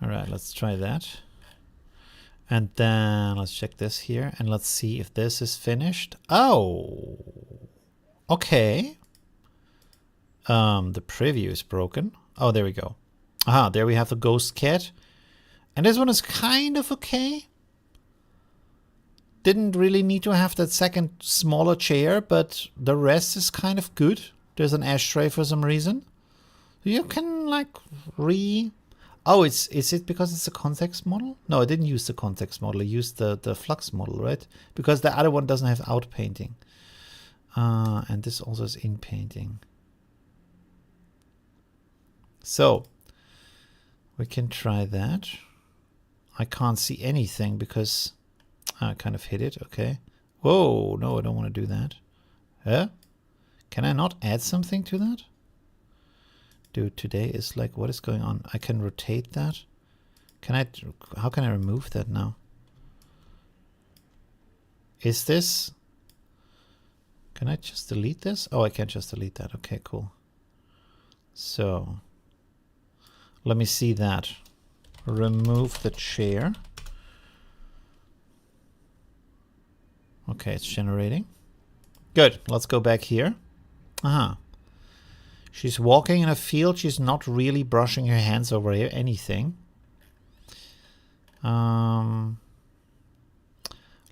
All right, let's try that. And then let's check this here and let's see if this is finished. Oh, okay. The preview is broken. Oh, there we go. Aha, there we have the ghost cat. And this one is kind of okay. Didn't really need to have that second smaller chair, but the rest is kind of good. There's an ashtray for some reason. You can like Oh, is it because it's a context model? No, I didn't use the context model. I used the flux model, right? Because the other one doesn't have out painting. And this also is in painting. So we can try that. I can't see anything because I kind of hit it. Okay. Whoa, no, I don't want to do that. Huh? Can I not add something to that? Dude, today is like, what is going on? I can rotate that. How can I remove that now? Is this... Can I just delete this? Oh, I can just delete that. Okay, cool. So, let me see that. Remove the chair. Okay, it's generating. Good. Let's go back here. Aha. She's walking in a field. She's not really brushing her hands over here. Anything.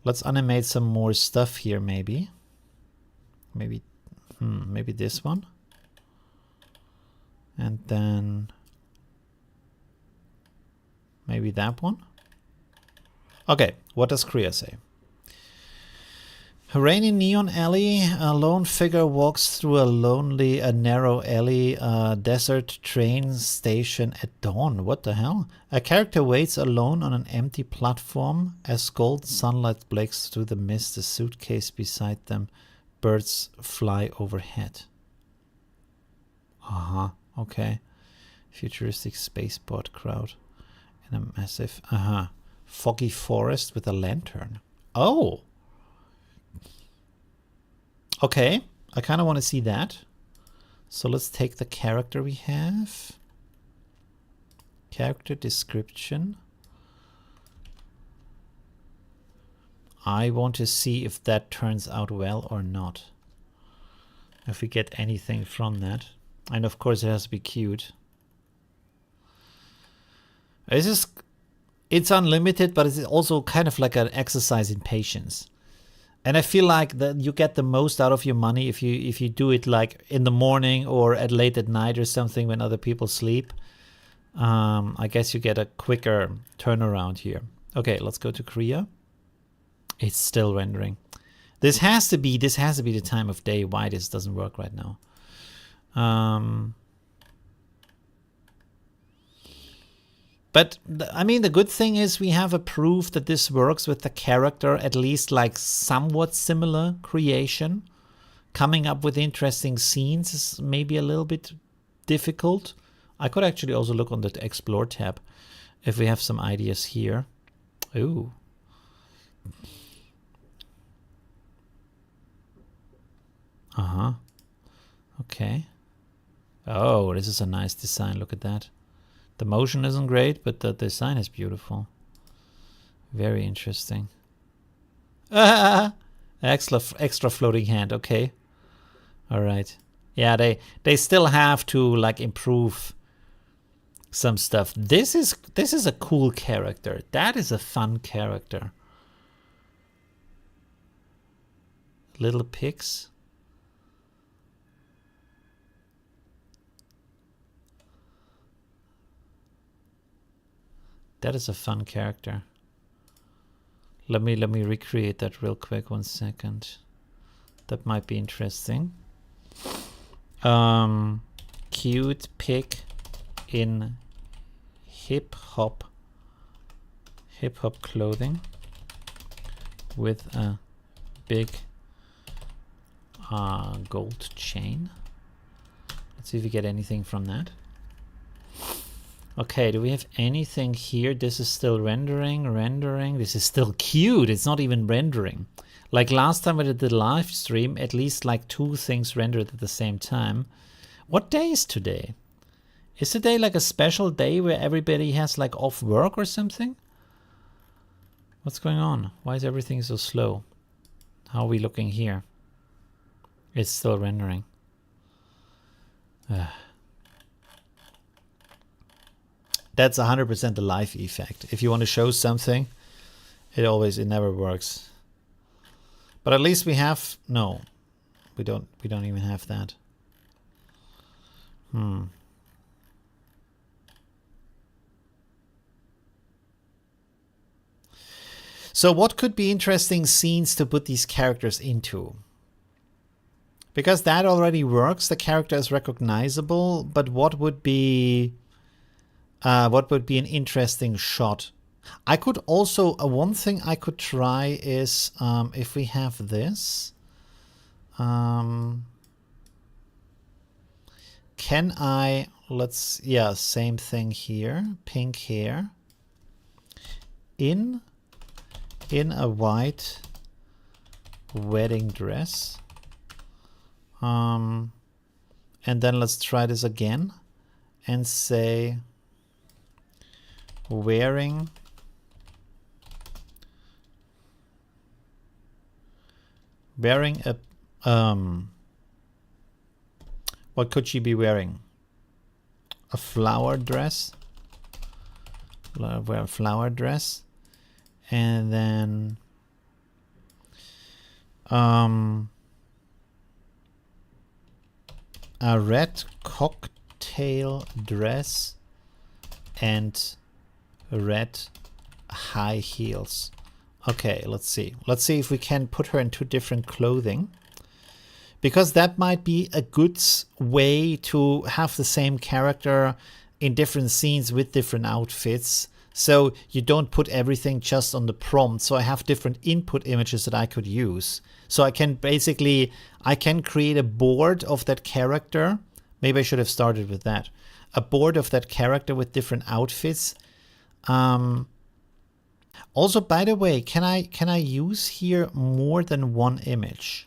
Let's animate some more stuff here, maybe. Maybe this one. And then maybe that one. Okay, what does Kriya say? A rainy neon alley, a lone figure walks through a narrow alley, desert train station at dawn. What the hell? A character waits alone on an empty platform as gold sunlight breaks through the mist, a suitcase beside them. Birds fly overhead. Okay. Futuristic spaceport crowd in a massive, foggy forest with a lantern. Oh! Okay, I kind of want to see that. So let's take the character we have. Character description. I want to see if that turns out well or not. If we get anything from that. And of course it has to be cute. It's unlimited, but it's also kind of like an exercise in patience. And I feel like that you get the most out of your money if you do it like in the morning or at late at night or something when other people sleep. I guess you get a quicker turnaround here. Okay, let's go to Korea. It's still rendering. This has to be the time of day why this doesn't work right now. But, I mean, the good thing is we have a proof that this works with the character, at least like somewhat similar creation. Coming up with interesting scenes is maybe a little bit difficult. I could actually also look on the Explore tab if we have some ideas here. Ooh. Okay. Oh, this is a nice design. Look at that. The motion isn't great, but the design is beautiful. Very interesting. Extra floating hand. Okay. All right. Yeah, they still have to like improve some stuff. This is a cool character. That is a fun character. Little pigs. That is a fun character. Let me recreate that real quick. 1 second. That might be interesting. Cute pig in hip hop clothing with a big gold chain. Let's see if we get anything from that. Okay, do we have anything here? This is still rendering. This is still cute. It's not even rendering. Like last time I did the live stream, at least like 2 things rendered at the same time. What day is today? Is today like a special day where everybody has like off work or something? What's going on? Why is everything so slow? How are we looking here? It's still rendering. That's 100% the live effect. If you want to show something, it never works. But at least we have, no, we don't even have that. So what could be interesting scenes to put these characters into? Because that already works, the character is recognizable, but what would be an interesting shot? I could also, one thing I could try is, if we have this, can I, same thing here, pink hair, in a white wedding dress. And then let's try this again and say wearing a what could she be wearing? A flower dress. Wear a flower dress. And then a red cocktail dress and red high heels. Okay, let's see. Let's see if we can put her in 2 different clothing, because that might be a good way to have the same character in different scenes with different outfits. So you don't put everything just on the prompt. So I have different input images that I could use. So I can basically, I can create a board of that character. Maybe I should have started with that. A board of that character with different outfits. Also, by the way, can I use here more than 1 image?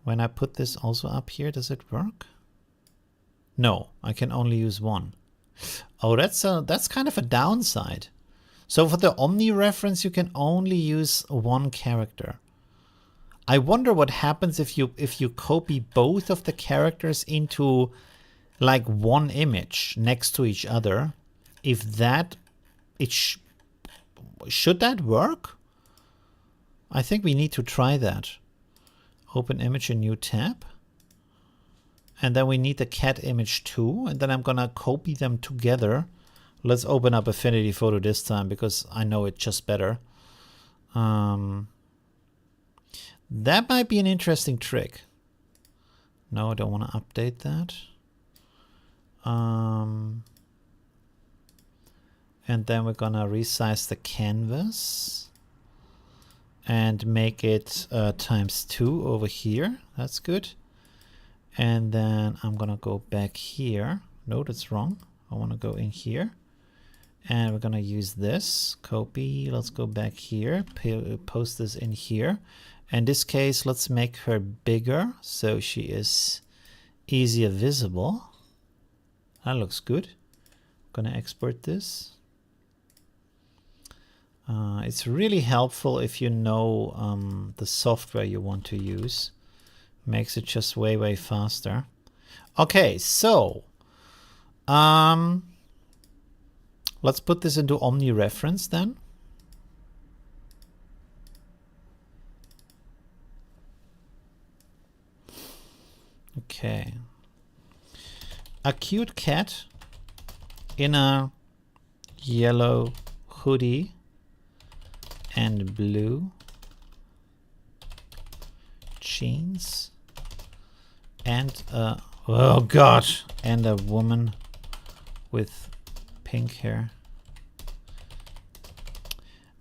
When I put this also up here, does it work? No, I can only use 1. Oh, that's kind of a downside. So for the Omni reference, you can only use 1 character. I wonder what happens if you copy both of the characters into like 1 image next to each other. If that, should that work? I think we need to try that. Open image, a new tab. And then we need the cat image too. And then I'm gonna copy them together. Let's open up Affinity Photo this time because I know it just better. That might be an interesting trick. No, I don't want to update that. And then we're gonna resize the canvas and make it ×2 over here. That's good. And then I'm gonna go back here. No, that's wrong. I want to go in here. And we're gonna use this. Copy. Let's go back here. Post this in here. In this case, let's make her bigger so she is easier visible. That looks good. Gonna export this. It's really helpful if you know the software you want to use. Makes it just way, way faster. Okay, so let's put this into Omni reference then. Okay. A cute cat in a yellow hoodie and blue jeans and oh god, and a woman with pink hair.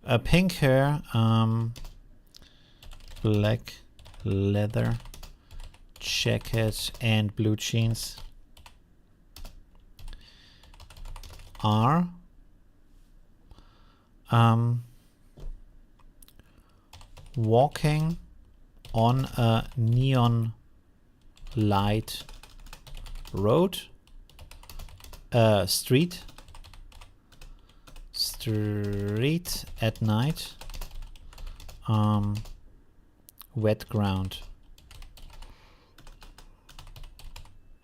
A pink hair, black leather jacket and blue jeans are walking on a neon light road, street at night, wet ground.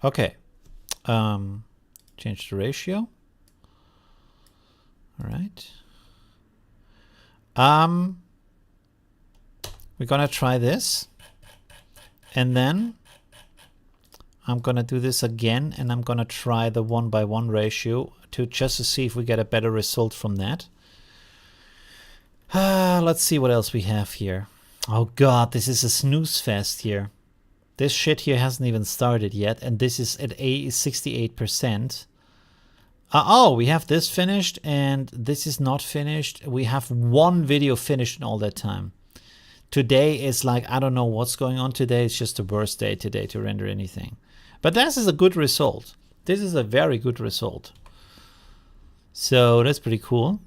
Okay, change the ratio. All right. We're gonna try this, and then I'm gonna do this again, and I'm gonna try the 1:1 ratio just to see if we get a better result from that. Let's see what else we have here. Oh god, this is a snooze fest here. This shit here hasn't even started yet, and this is at 68%. Oh, we have this finished, and this is not finished. We have one video finished in all that time. Today is like, I don't know what's going on today. It's just the worst day today to render anything. But this is a good result. This is a very good result. So that's pretty cool.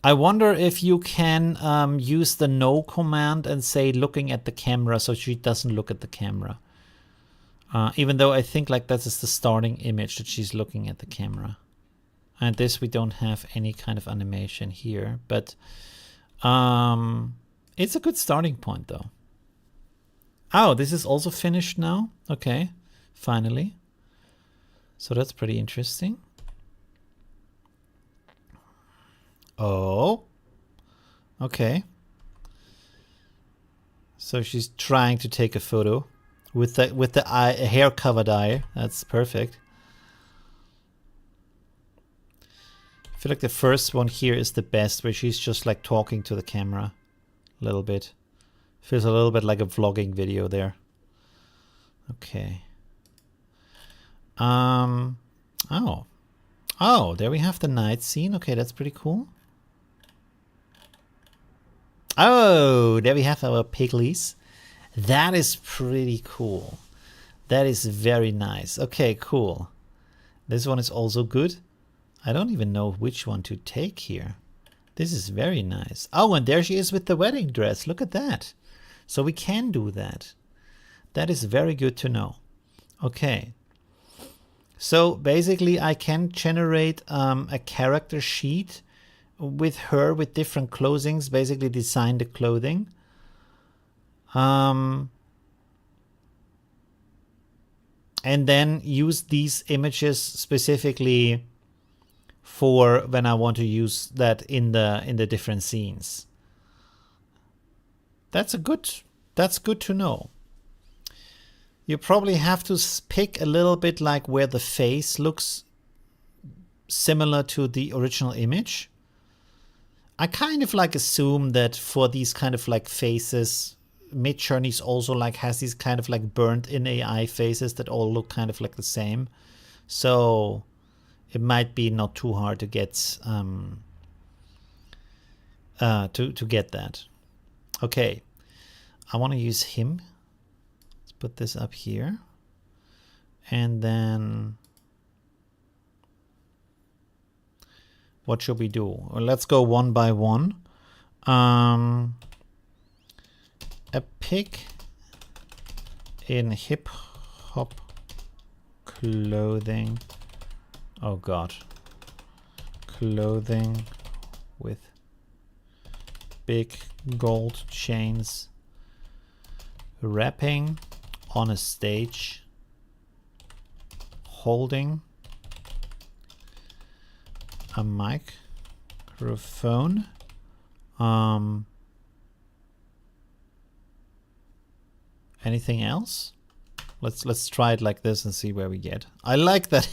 I wonder if you can use the no command and say looking at the camera so she doesn't look at the camera. Even though I think like that is the starting image that she's looking at the camera. And this we don't have any kind of animation here, but it's a good starting point though. Oh, this is also finished now. Okay, finally. So that's pretty interesting. Oh, okay. So she's trying to take a photo with the eye, hair covered eye. That's perfect. I feel like the first one here is the best, where she's just like talking to the camera a little bit. Feels a little bit like a vlogging video there. Okay. Oh, there we have the night scene. Okay, that's pretty cool. Oh, there we have our piglies. That is pretty cool. That is very nice. Okay, cool. This one is also good. I don't even know which one to take here. This is very nice. Oh, and there she is with the wedding dress. Look at that. So we can do that. That is very good to know. Okay. So basically I can generate a character sheet with her with different clothings, basically design the clothing. And then use these images specifically for when I want to use that in the different scenes. That's good to know. You probably have to pick a little bit like where the face looks similar to the original image. I kind of like assume that for these kind of like faces, Midjourney's also like has these kind of like burnt in AI faces that all look kind of like the same. So it might be not too hard to get to get that. Okay, I want to use him. Let's put this up here, and then what should we do? Well, let's go one by one. A pig in hip hop clothing. Oh God. Clothing with big gold chains, rapping on a stage, holding a microphone. Anything else? Let's try it like this and see where we get. I like that.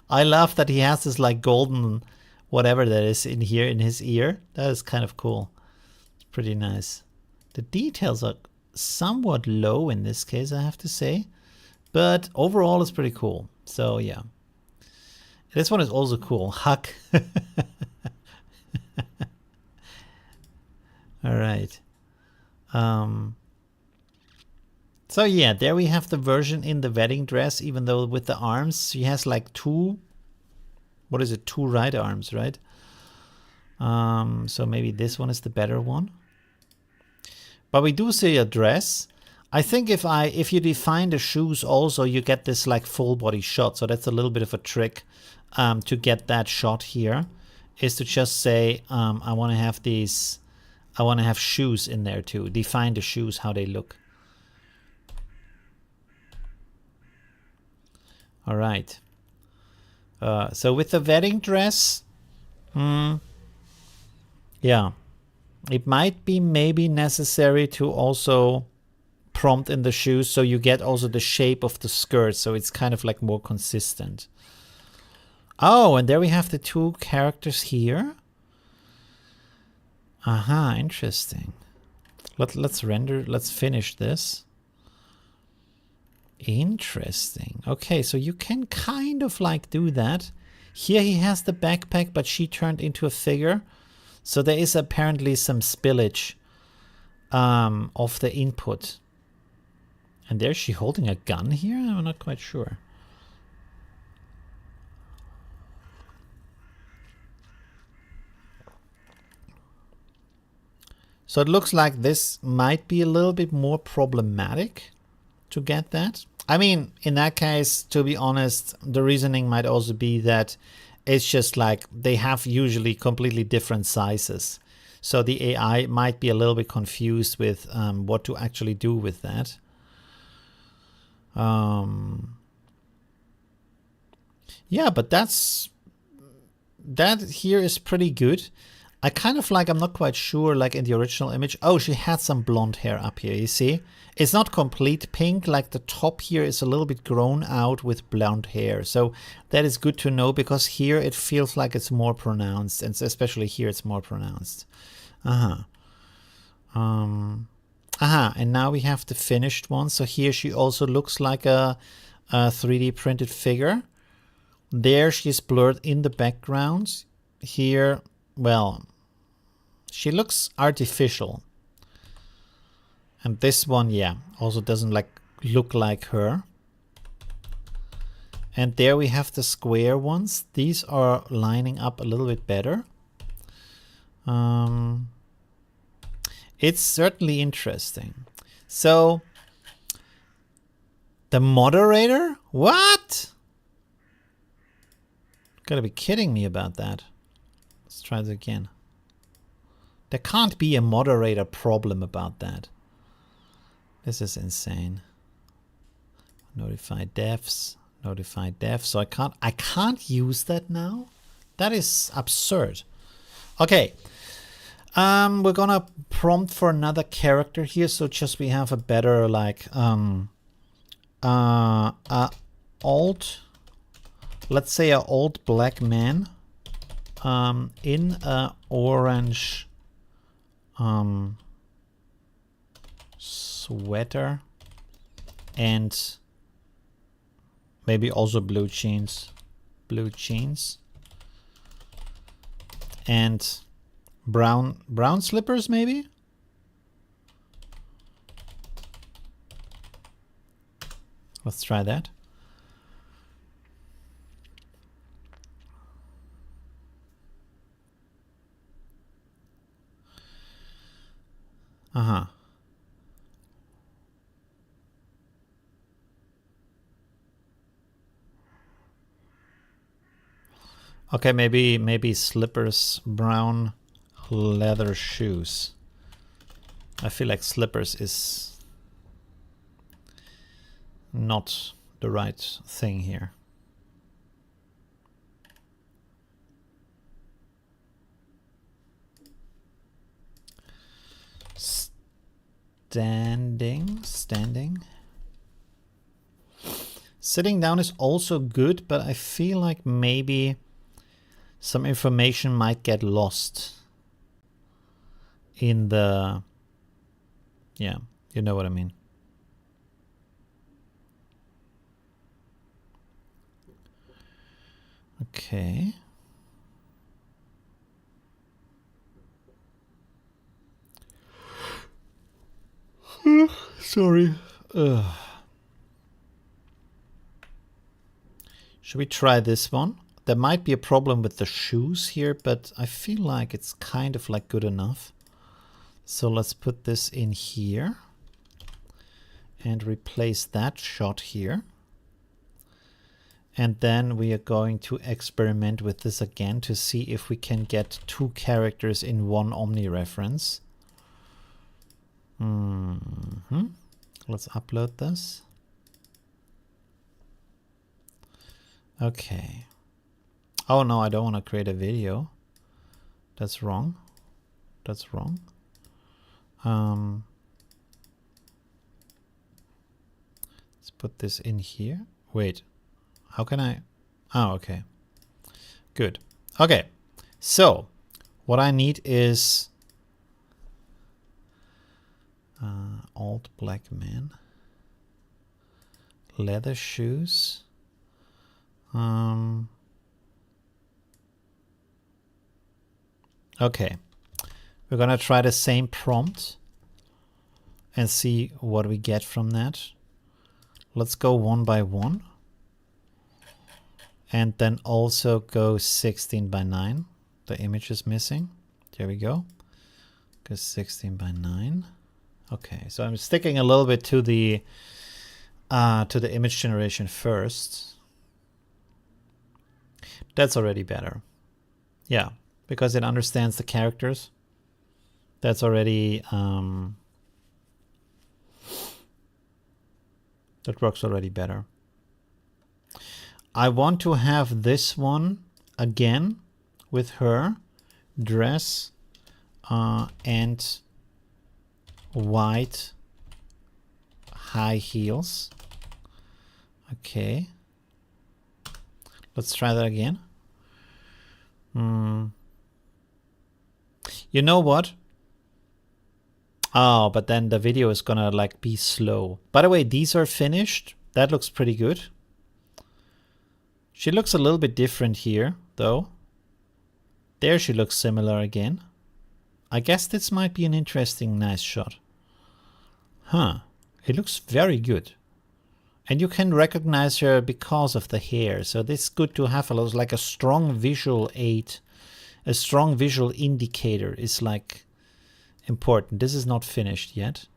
I love that he has this like golden whatever that is in here in his ear. That is kind of cool. It's pretty nice. The details are somewhat low in this case, I have to say, but overall it's pretty cool. So yeah, this one is also cool. Huck. All right. So yeah, there we have the version in the wedding dress, even though with the arms, she has like two, what is it, two right arms, right? So maybe this one is the better one. But we do see a dress. I think if you define the shoes also, you get this like full body shot. So that's a little bit of a trick to get that shot here, is to just say, I want to have these, I want to have shoes in there too. Define the shoes, how they look. All right. So with the wedding dress, yeah, it might be maybe necessary to also prompt in the shoes so you get also the shape of the skirt, so it's kind of like more consistent. Oh, and there we have the two characters here. Aha, interesting. Let's finish this. Interesting. Okay, so you can kind of like do that. Here he has the backpack, but she turned into a figure. So there is apparently some spillage of the input. And there's she holding a gun here? I'm not quite sure. So it looks like this might be a little bit more problematic to get that. I mean, in that case, to be honest, the reasoning might also be that it's just like they have usually completely different sizes. So the AI might be a little bit confused with what to actually do with that. Yeah, but that here is pretty good. I kind of like, I'm not quite sure, like in the original image. Oh, she had some blonde hair up here, you see? It's not complete pink, like the top here is a little bit grown out with blonde hair. So that is good to know, because here it feels like it's more pronounced, and especially here it's more pronounced. And now we have the finished one. So here she also looks like a 3D printed figure. There she's blurred in the background. Here, well, she looks artificial. And this one, yeah, also doesn't look like her. And there we have the square ones. These are lining up a little bit better. It's certainly interesting. So, the moderator? What? Gotta be kidding me about that. Let's try this again. There can't be a moderator problem about that. This is insane. Notify devs. Notify devs. So I can't use that now? That is absurd. Okay. We're gonna prompt for another character here, so just we have a better like old, let's say an old black man in a orange sweater and maybe also blue jeans and brown slippers maybe. Let's try that. Okay, maybe slippers, brown leather shoes. I feel like slippers is not the right thing here. Standing. Sitting down is also good, but I feel like maybe some information might get lost in the... Yeah, you know what I mean. Okay. Sorry. Should we try this one? There might be a problem with the shoes here, but I feel like it's kind of like good enough. So let's put this in here and replace that shot here. And then we are going to experiment with this again to see if we can get two characters in one Omni reference. Let's upload this. Okay. Oh no, I don't want to create a video. That's wrong. That's wrong. Let's put this in here. Wait, how can I? Oh, okay. Good. Okay. So what I need is old black man, leather shoes. Okay, we're gonna try the same prompt and see what we get from that. Let's go one by one and then also go 16 by 9. The image is missing. There we go. Go 16 by 9. Okay, so I'm sticking a little bit to the image generation first. That's already better. Yeah, because it understands the characters. That's already that works already better. I want to have this one again with her dress and white high heels. Okay. Let's try that again. You know what? Oh, but then the video is gonna like be slow. By the way, these are finished. That looks pretty good. She looks a little bit different here, though. There she looks similar again. I guess this might be an interesting, nice shot. Huh. It looks very good. And you can recognize her because of the hair. So this is good to have like a strong visual aid. A strong visual indicator is like important. This is not finished yet.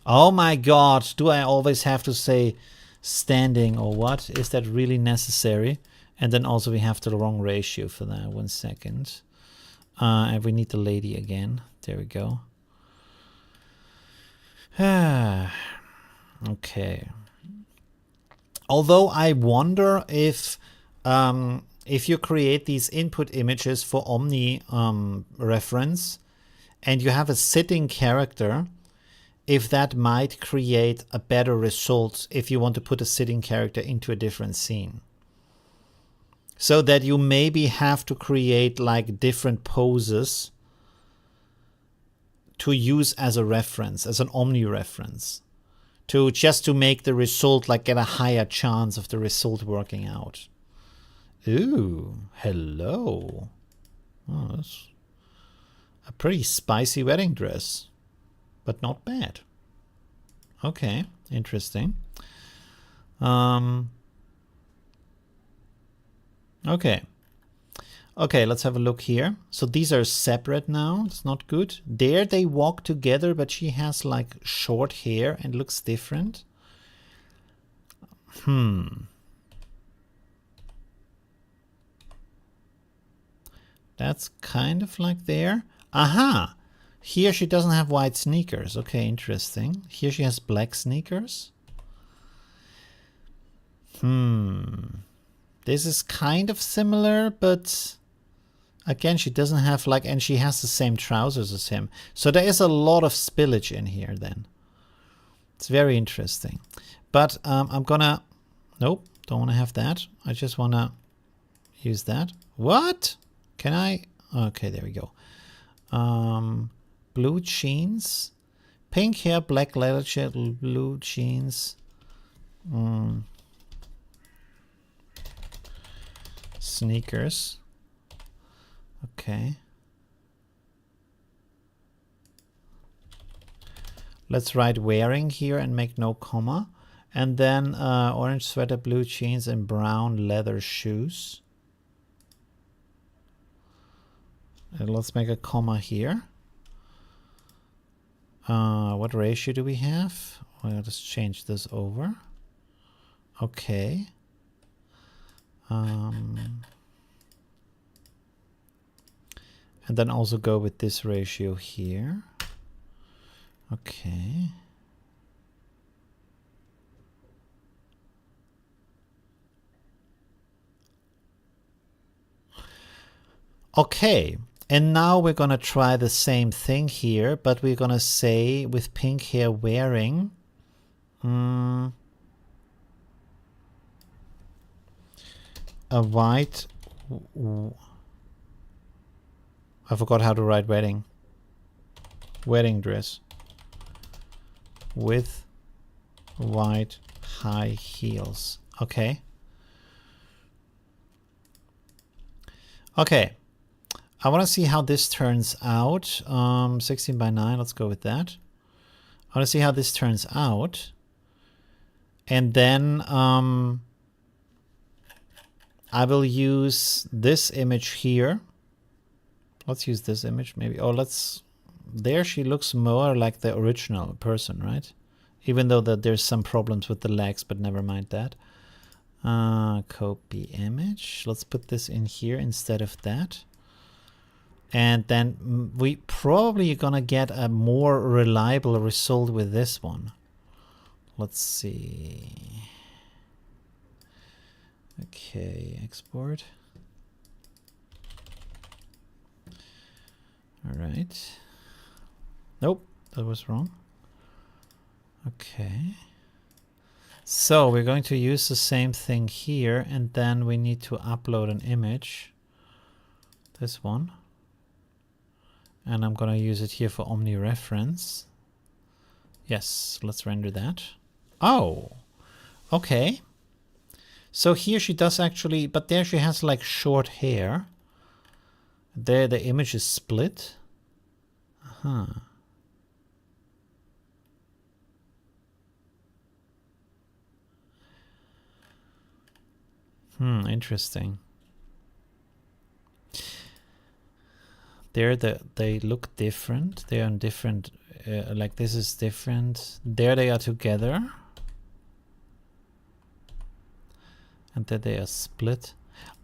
Oh my God. Do I always have to say standing or what? Is that really necessary? And then also we have the wrong ratio for that. 1 second. And we need the lady again. There we go. Okay. Although I wonder if you create these input images for Omni reference and you have a sitting character, if that might create a better result if you want to put a sitting character into a different scene. So that you maybe have to create like different poses to use as a reference, as an Omni reference. Just to make the result, like get a higher chance of the result working out. Ooh, hello. Oh, that's a pretty spicy wedding dress, but not bad. Okay, interesting. Okay. Okay, let's have a look here. So these are separate now. It's not good. There they walk together, but she has like short hair and looks different. That's kind of like there. Aha! Here she doesn't have white sneakers. Okay, interesting. Here she has black sneakers. This is kind of similar, but again, she doesn't have like, and she has the same trousers as him. So there is a lot of spillage in here then. It's very interesting. But I'm gonna, nope, don't want to have that. I just want to use that. What? Can I? Okay, there we go. Blue jeans, pink hair, black leather jacket, blue jeans. Sneakers. Okay. Let's write wearing here and make no comma. And then orange sweater, blue jeans, and brown leather shoes. And let's make a comma here. What ratio do we have? Well, let's change this over. Okay. And then also go with this ratio here. Okay. Okay. And now we're going to try the same thing here, but we're going to say with pink hair wearing. A white. I forgot how to write wedding. Wedding dress. With white high heels. Okay. Okay. I want to see how this turns out. 16 by 9. Let's go with that. I want to see how this turns out. And then I will use this image here. Let's use this image maybe. Oh, let's... There she looks more like the original person, right? Even though that there's some problems with the legs, but never mind that. Copy image. Let's put this in here instead of that. And then we probably are gonna get a more reliable result with this one. Let's see. Okay, export. All right. Nope, that was wrong. Okay. So we're going to use the same thing here, and then we need to upload an image. This one. And I'm going to use it here for Omni reference. Yes, let's render that. Oh, okay. So here she does actually, but there she has like short hair. There the image is split. Huh. Interesting. There they look different. They are on different, like this is different. There they are together. And there they are split.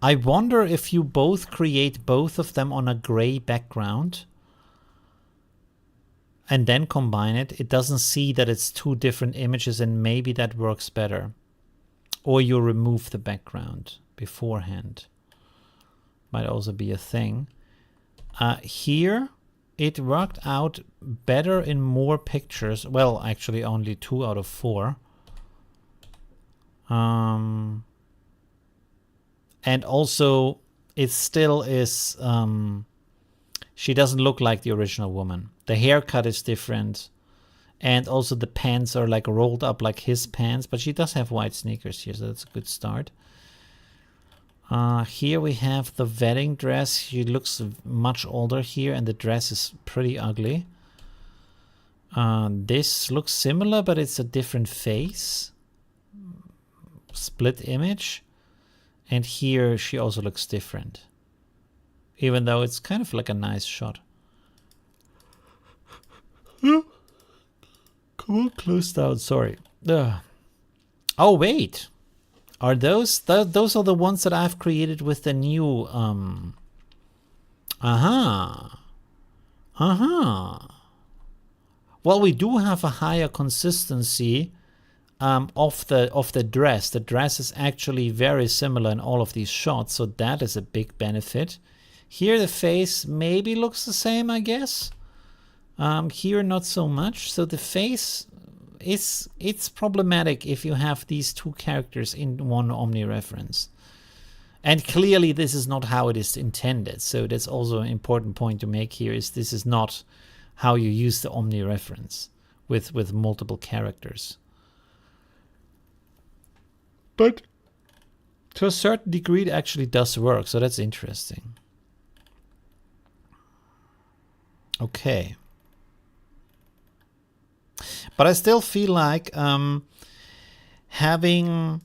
I wonder if you both create both of them on a gray background and then combine it. It doesn't see that it's two different images, and maybe that works better. Or you remove the background beforehand. Might also be a thing. Here, it worked out better in more pictures. Well, actually only 2 out of 4. And also, it still is... she doesn't look like the original woman. The haircut is different. And also the pants are like rolled up like his pants. But she does have white sneakers here, so that's a good start. Here we have the wedding dress. She looks much older here, and the dress is pretty ugly. This looks similar, but it's a different face. Split image. And here she also looks different. Even though it's kind of like a nice shot. Come on, close down, sorry. Oh, wait. Are those are the ones that I've created with the new Aha. Aha. Well, we do have a higher consistency of the dress. The dress is actually very similar in all of these shots, so that is a big benefit. Here the face maybe looks the same, I guess. Here not so much. So the face it's problematic if you have these two characters in one omnireference. And clearly this is not how it is intended. So that's also an important point to make here, is this is not how you use the omnireference with multiple characters. But to a certain degree it actually does work, so that's interesting. Okay. But I still feel like having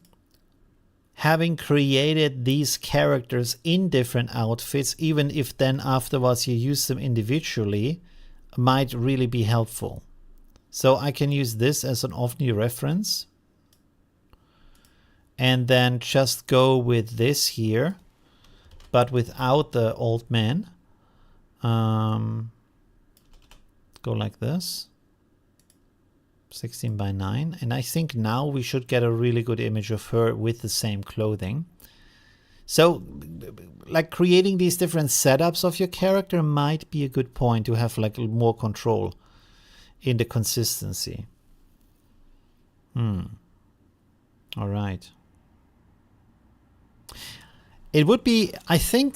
created these characters in different outfits, even if then afterwards you use them individually, might really be helpful. So I can use this as an omnireference and then just go with this here, but without the old man. Go like this, 16 by 9, and I think now we should get a really good image of her with the same clothing. So like creating these different setups of your character might be a good point to have like more control in the consistency. All right. It would be, I think,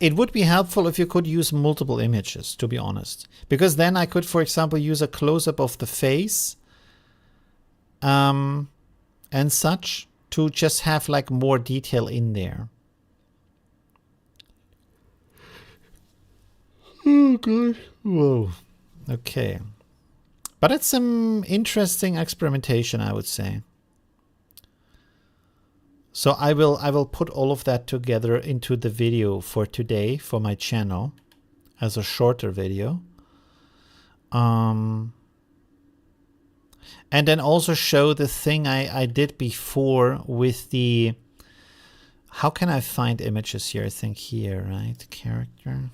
it would be helpful if you could use multiple images, to be honest. Because then I could, for example, use a close-up of the face and such to just have like more detail in there. Oh, God. Whoa. Okay. But it's some interesting experimentation, I would say. So I will put all of that together into the video for today for my channel as a shorter video. And then also show the thing I did before with the... How can I find images here? I think here, right? Character.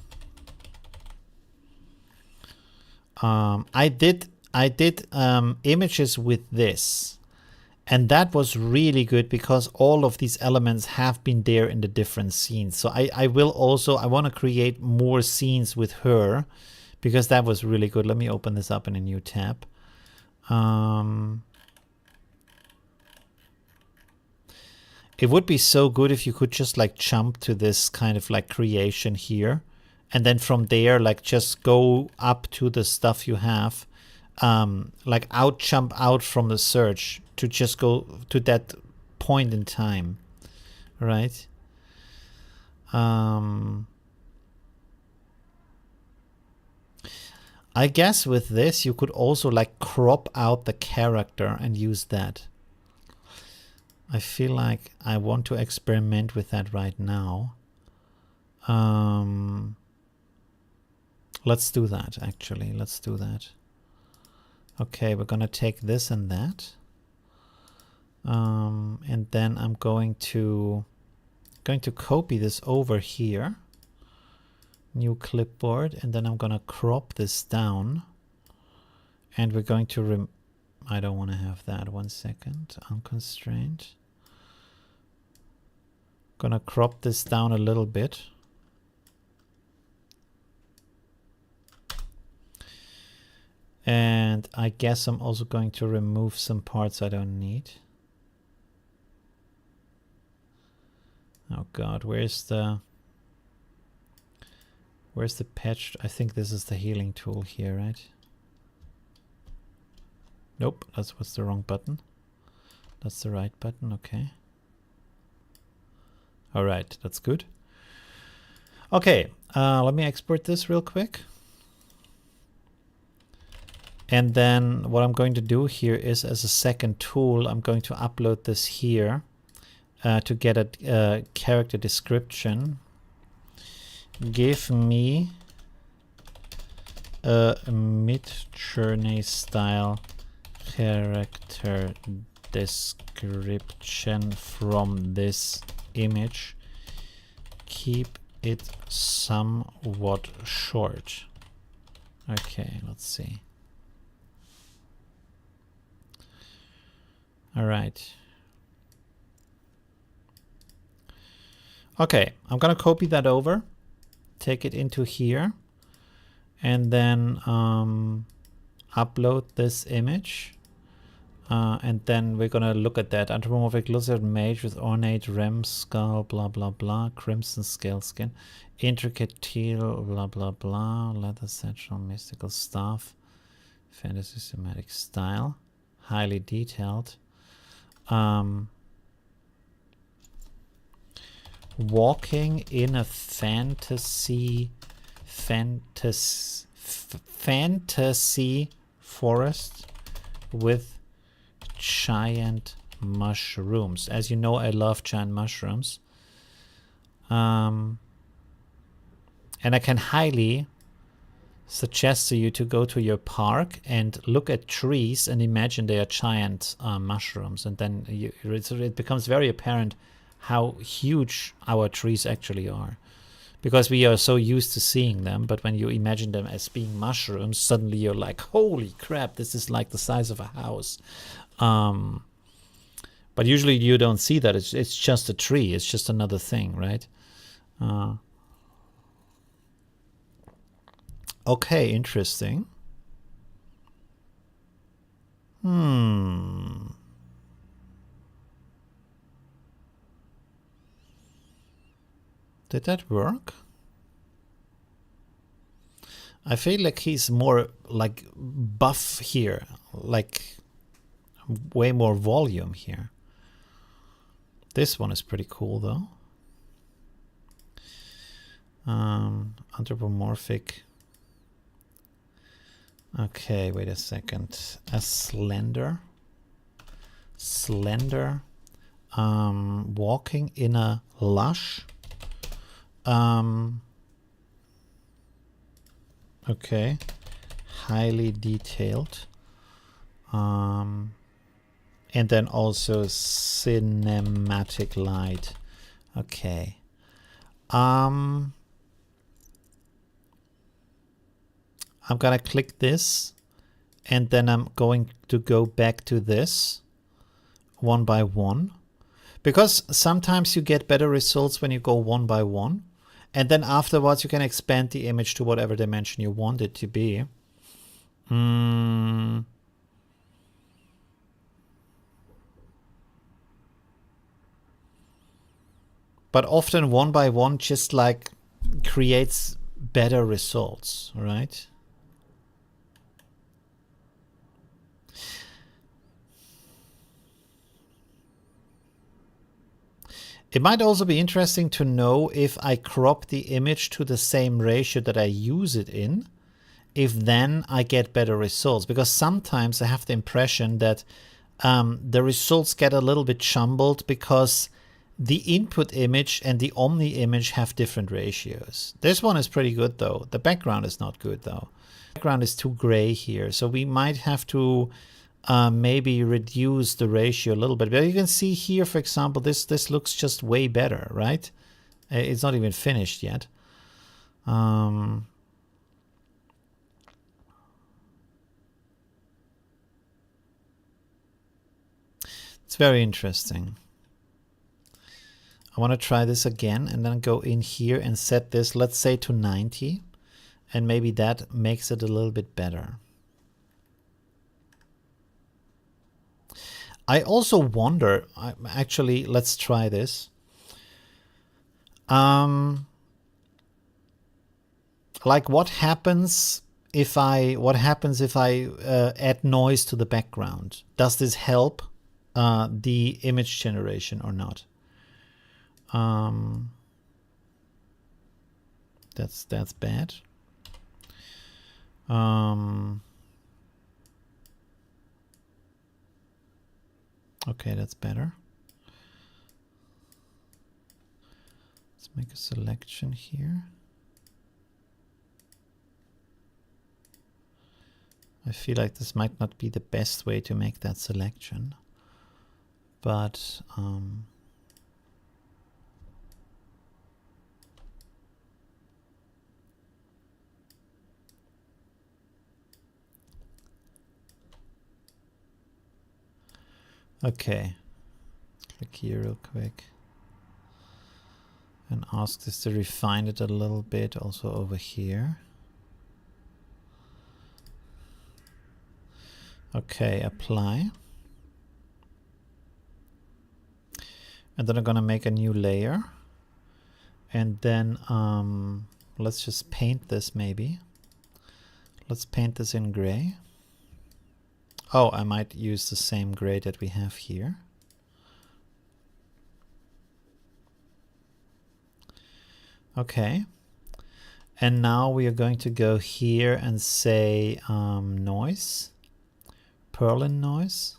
I did images with this. And that was really good because all of these elements have been there in the different scenes. So I want to create more scenes with her because that was really good. Let me open this up in a new tab. It would be so good if you could just like jump to this kind of like creation here. And then from there, like just go up to the stuff you have. Like jump out from the search to just go to that point in time, right? I guess with this you could also like crop out the character and use that. I feel like I want to experiment with that right now. Let's do that, actually. Let's do that. Okay, we're gonna take this and that. And then I'm going to copy this over here. New clipboard, and then I'm gonna crop this down. And we're going to I don't want to have that. 1 second. Unconstrained. Gonna crop this down a little bit. And I guess I'm also going to remove some parts I don't need. Oh God, where's the patch? I think this is the healing tool here, right? Nope, that's the wrong button. That's the right button, okay. All right, that's good. Okay, let me export this real quick. And then what I'm going to do here is, as a second tool, I'm going to upload this here to get a character description. Give me a Midjourney style character description from this image. Keep it somewhat short. Okay, let's see. All right. Okay, I'm gonna copy that over, take it into here, and then upload this image. And then we're gonna look at that. Anthropomorphic lizard mage with ornate rim skull, blah blah blah, crimson scale skin, intricate teal, blah blah blah, leather satchel, mystical staff, fantasy thematic style, highly detailed. Walking in a fantasy forest with giant mushrooms. As you know, I love giant mushrooms. And I can highly suggest to you to go to your park and look at trees and imagine they are giant mushrooms. And then it becomes very apparent how huge our trees actually are. Because we are so used to seeing them, but when you imagine them as being mushrooms, suddenly you're like, holy crap, this is like the size of a house. But usually you don't see that. It's just a tree. It's just another thing, right? Okay, interesting. Did that work? I feel like he's more like buff here, like way more volume here. This one is pretty cool though. Anthropomorphic. Okay, wait a second. A slender, walking in a lush. Okay, highly detailed. And then also cinematic light. Okay. I'm gonna click this, and then I'm going to go back to this one by one, because sometimes you get better results when you go one by one, and then afterwards you can expand the image to whatever dimension you want it to be. But often one by one just like creates better results, right? It might also be interesting to know if I crop the image to the same ratio that I use it in, if then I get better results. Because sometimes I have the impression that the results get a little bit jumbled because the input image and the omni image have different ratios. This one is pretty good though. The background is not good though. The background is too gray here. So we might have to maybe reduce the ratio a little bit. But you can see here, for example, this looks just way better, right? It's not even finished yet. It's very interesting. I want to try this again and then go in here and set this, let's say, to 90. And maybe that makes it a little bit better. I also wonder, actually, let's try this. Like what happens if I add noise to the background? Does this help the image generation or not? That's bad. Okay, that's better. Let's make a selection here. I feel like this might not be the best way to make that selection, but Okay. Click here real quick. And ask this to refine it a little bit also over here. Okay, apply. And then I'm gonna make a new layer. And then let's just paint this maybe. Let's paint this in gray. Oh, I might use the same gray that we have here. Okay. And now we are going to go here and say noise, Perlin noise.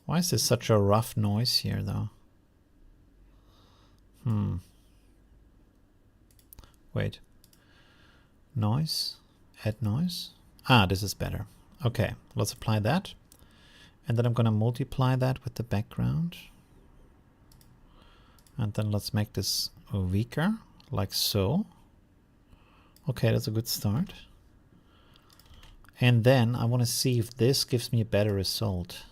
Why is this such a rough noise here though? Wait. Noise, add noise. Ah, this is better. Okay, let's apply that. And then I'm gonna multiply that with the background. And then let's make this weaker, like so. Okay, that's a good start. And then I want to see if this gives me a better result.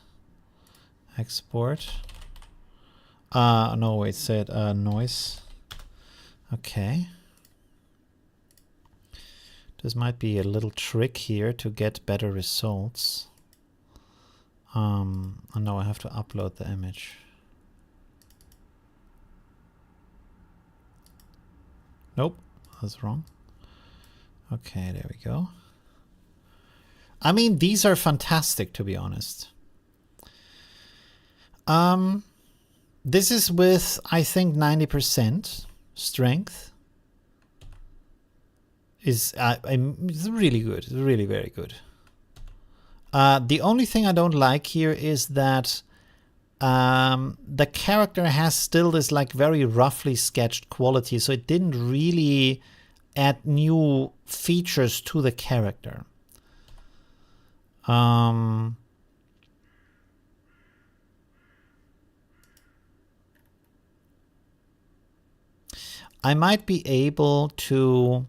Export. No, wait, said noise. Okay. This might be a little trick here to get better results. Oh no, I have to upload the image. Nope, that's wrong. Okay, there we go. I mean, these are fantastic, to be honest. This is with, I think, 90% strength. It's really good. It's really very good. The only thing I don't like here is that the character has still this like very roughly sketched quality, so it didn't really add new features to the character. I might be able to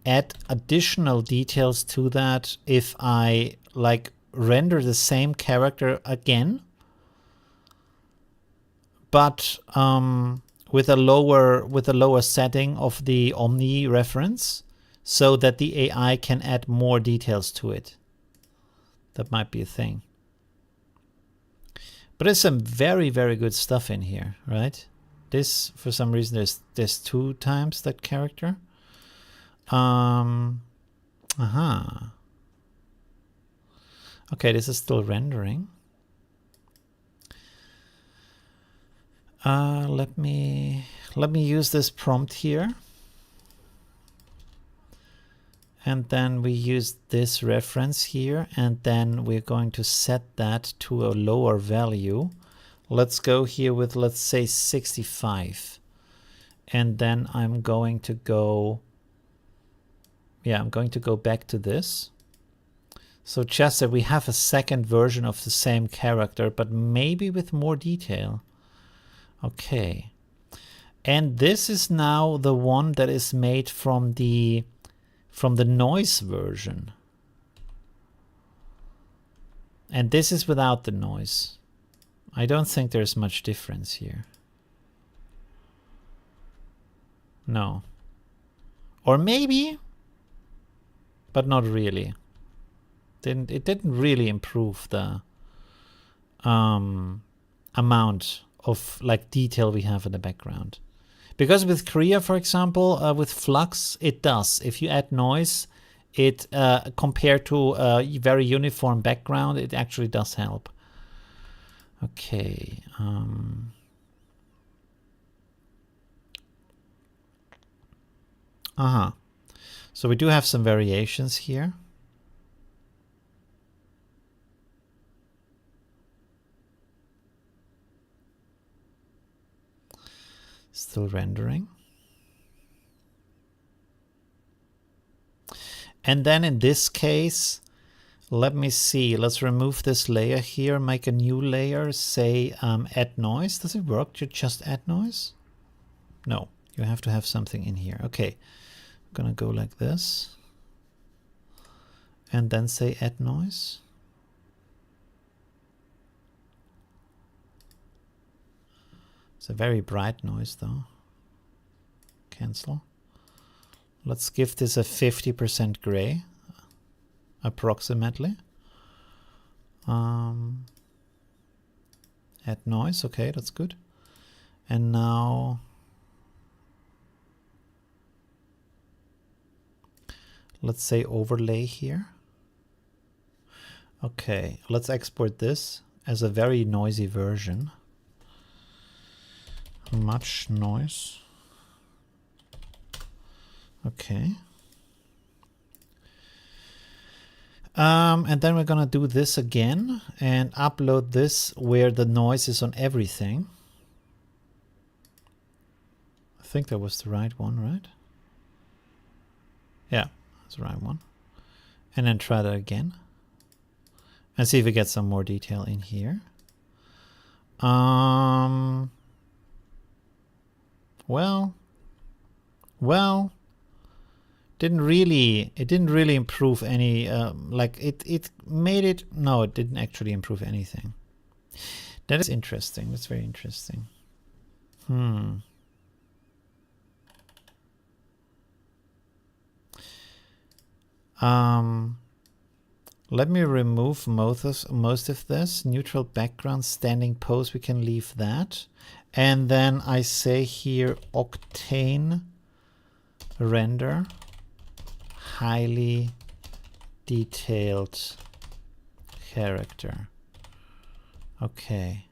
add additional details to that if I like render the same character again, but with a lower setting of the Omni reference, so that the AI can add more details to it. That might be a thing. But there's some very, very good stuff in here, right? This, for some reason, there's 2 times that character. Okay, this is still rendering. Let me use this prompt here. And then we use this reference here, and then we're going to set that to a lower value. Let's go here with, let's say, 65. And then I'm going to go, I'm going to go back to this. So just that we have a second version of the same character, but maybe with more detail. Okay. And this is now the one that is made from the noise version. And this is without the noise. I don't think there's much difference here. No. Or maybe, but not really. It didn't really improve the amount of like detail we have in the background. Because with Korea, for example, with Flux, it does. If you add noise, it compared to a very uniform background, it actually does help. Okay. So we do have some variations here. Still rendering. And then in this case, Let me see. Let's remove this layer here. Make a new layer. Say add noise. Does it work to just add noise? No. You have to have something in here. Okay. I'm gonna go like this. And then say add noise. It's a very bright noise though. Cancel. Let's give this a 50% gray, approximately. Add noise, okay, that's good. And now let's say overlay here. Okay, let's export this as a very noisy version. Much noise. Okay. And then we're gonna do this again and upload this where the noise is on everything. I think that was the right one, right? Yeah, that's the right one. And then try that again. And see if we get some more detail in here. Well, didn't really improve any, like it made it, no, it didn't actually improve anything. That is interesting. That's very interesting. Let me remove most of this. Neutral background, standing pose, we can leave that. And then I say here Octane render, highly detailed character. Okay.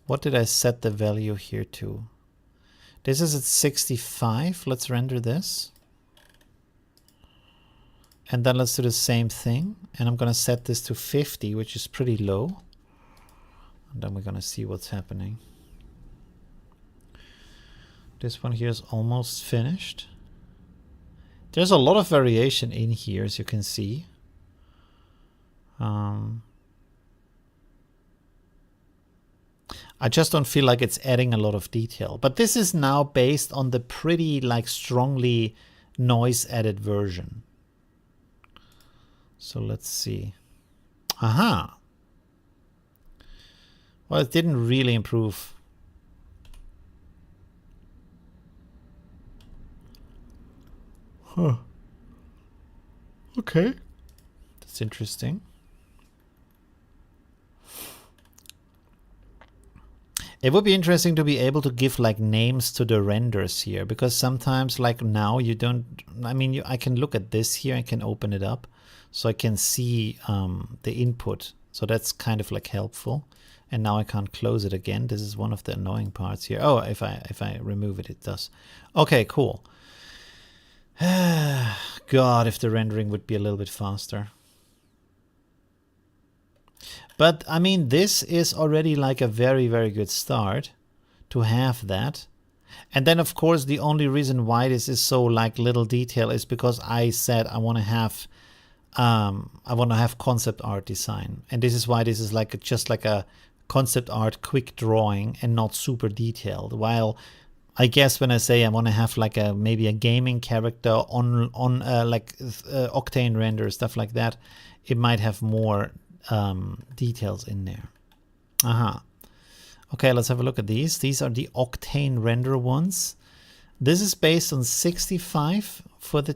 What did I set the value here to? This is at 65. Let's render this. And then let's do the same thing. And I'm going to set this to 50, which is pretty low. And then we're going to see what's happening. This one here is almost finished. There's a lot of variation in here, as you can see. I just don't feel like it's adding a lot of detail. But this is now based on the pretty, like, strongly noise added version. So let's see. Aha. Well, it didn't really improve. Huh. Okay. That's interesting. It would be interesting to be able to give like names to the renders here, because sometimes like now you don't, I mean, I can look at this here, I can open it up so I can see the input. So that's kind of like helpful. And now I can't close it again. This is one of the annoying parts here. Oh, if I remove it, it does. Okay, cool. God, if the rendering would be a little bit faster. But I mean, this is already like a very, very good start to have that. And then of course, the only reason why this is so like little detail is because I said I want to have concept art design. And this is why this is like just like a concept art quick drawing and not super detailed. While I guess when I say I want to have like a maybe a gaming character on like Octane render, stuff like that, it might have more details in there. Okay, let's have a look at these. These are the Octane render ones. This is based on 65 for the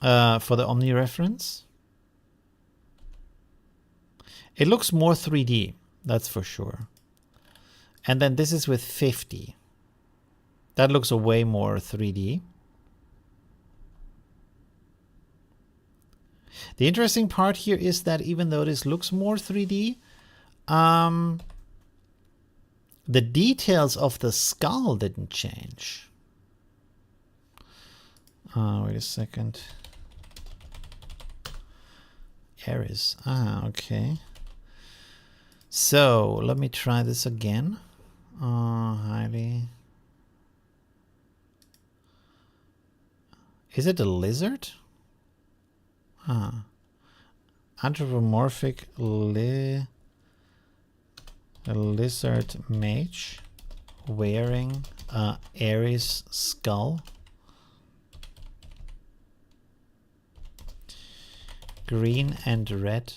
Omni reference. It looks more 3D, that's for sure. And then this is with 50. That looks a way more 3D. The interesting part here is that even though this looks more 3D, the details of the skull didn't change. Wait a second. Ares. Okay. So let me try this again. Highly Is it a lizard? Huh. Anthropomorphic a lizard mage wearing a Ares skull. Green and red.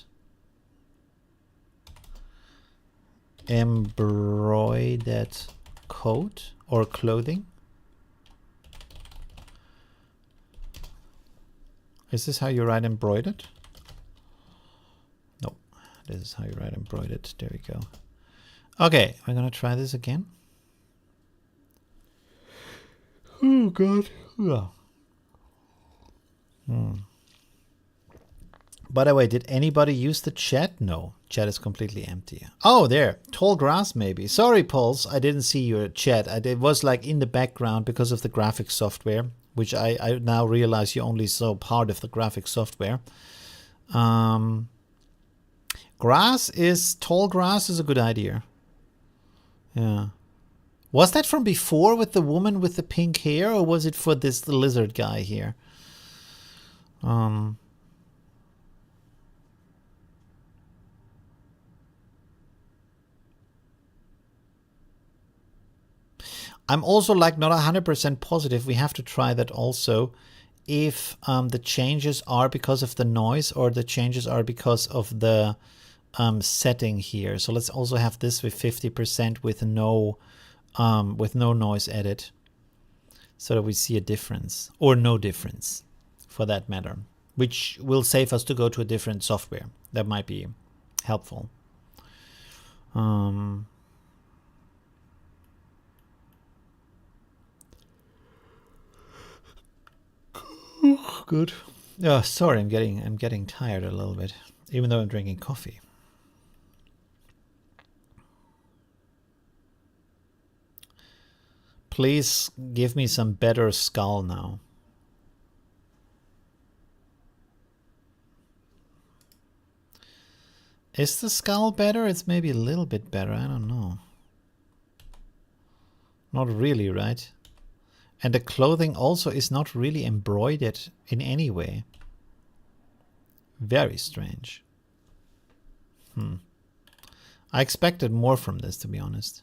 Embroidered coat or clothing. Is this how you write embroidered? No, this is how you write embroidered. There we go. Okay, we're gonna try this again. Oh god. By the way, did anybody use the chat? No, chat is completely empty. Oh, there, tall grass maybe. Sorry, Pulse, I didn't see your chat. It was like in the background because of the graphics software, which I now realize you only saw part of the graphics software. Tall grass is a good idea. Yeah. Was that from before with the woman with the pink hair, or was it for the lizard guy here? I'm also like not 100% positive. We have to try that also. If the changes are because of the noise or the changes are because of the setting here. So let's also have this with 50% with no noise edit, so that we see a difference or no difference for that matter, which will save us to go to a different software. That might be helpful. Good. Oh, sorry, I'm getting tired a little bit, even though I'm drinking coffee. Please give me some better skull now. Is the skull better? It's maybe a little bit better. I don't know. Not really, right? And the clothing also is not really embroidered in any way. Very strange. I expected more from this, to be honest.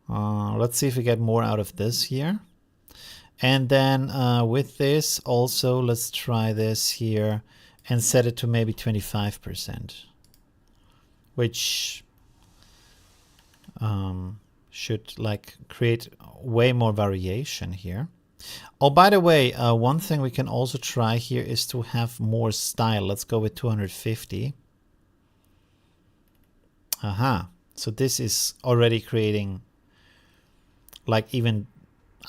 Let's see if we get more out of this here. And then with this also, let's try this here and set it to maybe 25%. Which should like create way more variation here. Oh, by the way, one thing we can also try here is to have more style. Let's go with 250. Aha. So this is already creating like even...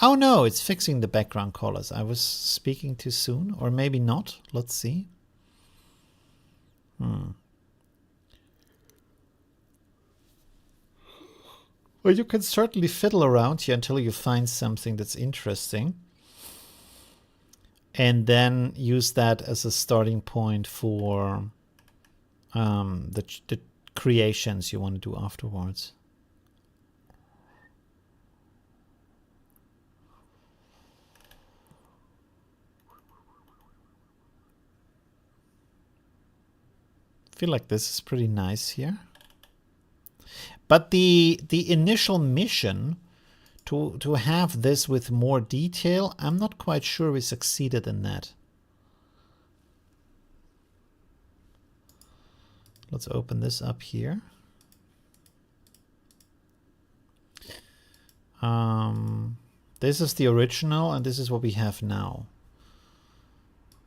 Oh no, it's fixing the background colors. I was speaking too soon, or maybe not. Let's see. Well, you can certainly fiddle around here until you find something that's interesting. And then use that as a starting point for the creations you want to do afterwards. I feel like this is pretty nice here. But the initial mission to have this with more detail, I'm not quite sure we succeeded in that. Let's open this up here. This is the original, and this is what we have now.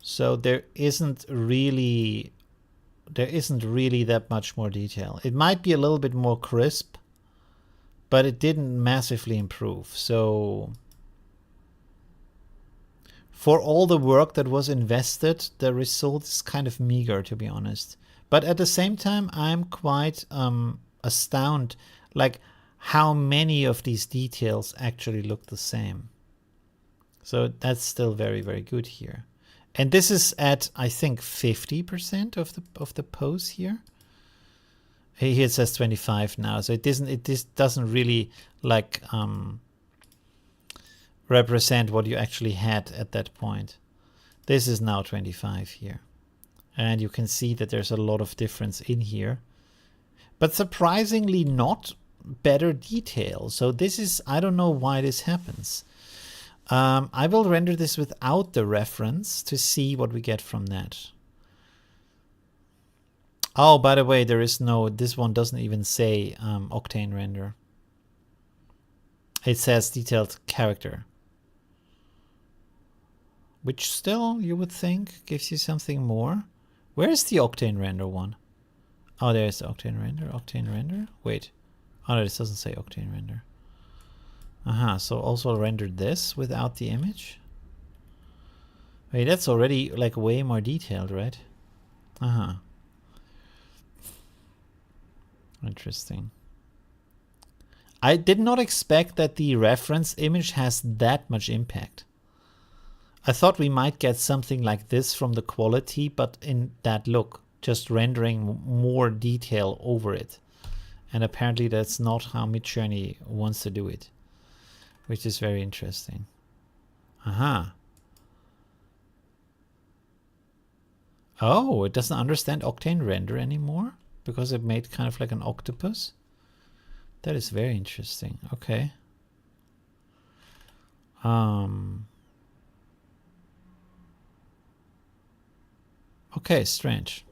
So there isn't really that much more detail. It might be a little bit more crisp, but it didn't massively improve. So for all the work that was invested, the result is kind of meager, to be honest. But at the same time, I'm quite astounded like how many of these details actually look the same. So that's still very, very good here. And this is at, I think, 50% of the pose here. Here it says 25 now, so it doesn't really like represent what you actually had at that point. This is now 25 here. And you can see that there's a lot of difference in here. But surprisingly not better detail. So this is, I don't know why this happens. I will render this without the reference to see what we get from that. Oh, by the way, there is no, this one doesn't even say Octane render. It says detailed character. Which still, you would think, gives you something more. Where's the Octane render one? Oh, there's the Octane render. Octane render? Wait. Oh, no, this doesn't say Octane render. So also rendered this without the image. Wait, that's already like way more detailed, right? Interesting. I did not expect that the reference image has that much impact. I thought we might get something like this from the quality, but in that look, just rendering more detail over it. And apparently that's not how Midjourney wants to do it, which is very interesting. Oh, it doesn't understand Octane render anymore because it made kind of like an octopus. That is very interesting. Okay. Okay, strange.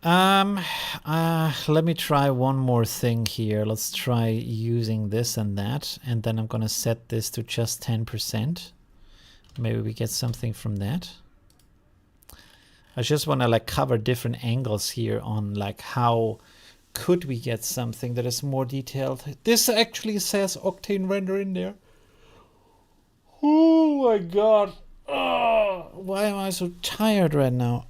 Let me try one more thing here. Let's try using this and that, and then I'm gonna set this to just 10%. Maybe we get something from that. I just want to like cover different angles here on like how could we get something that is more detailed. This actually says Octane render in there. Oh my god. Why am I so tired right now?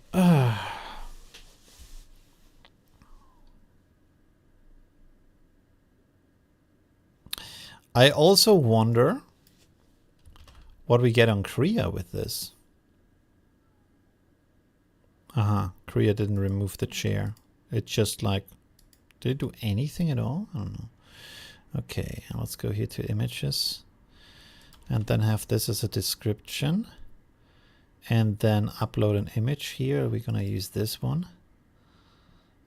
I also wonder what we get on Kriya with this. Kriya didn't remove the chair. It just like, did it do anything at all? I don't know. Okay, let's go here to images and then have this as a description and then upload an image here. We're gonna use this one.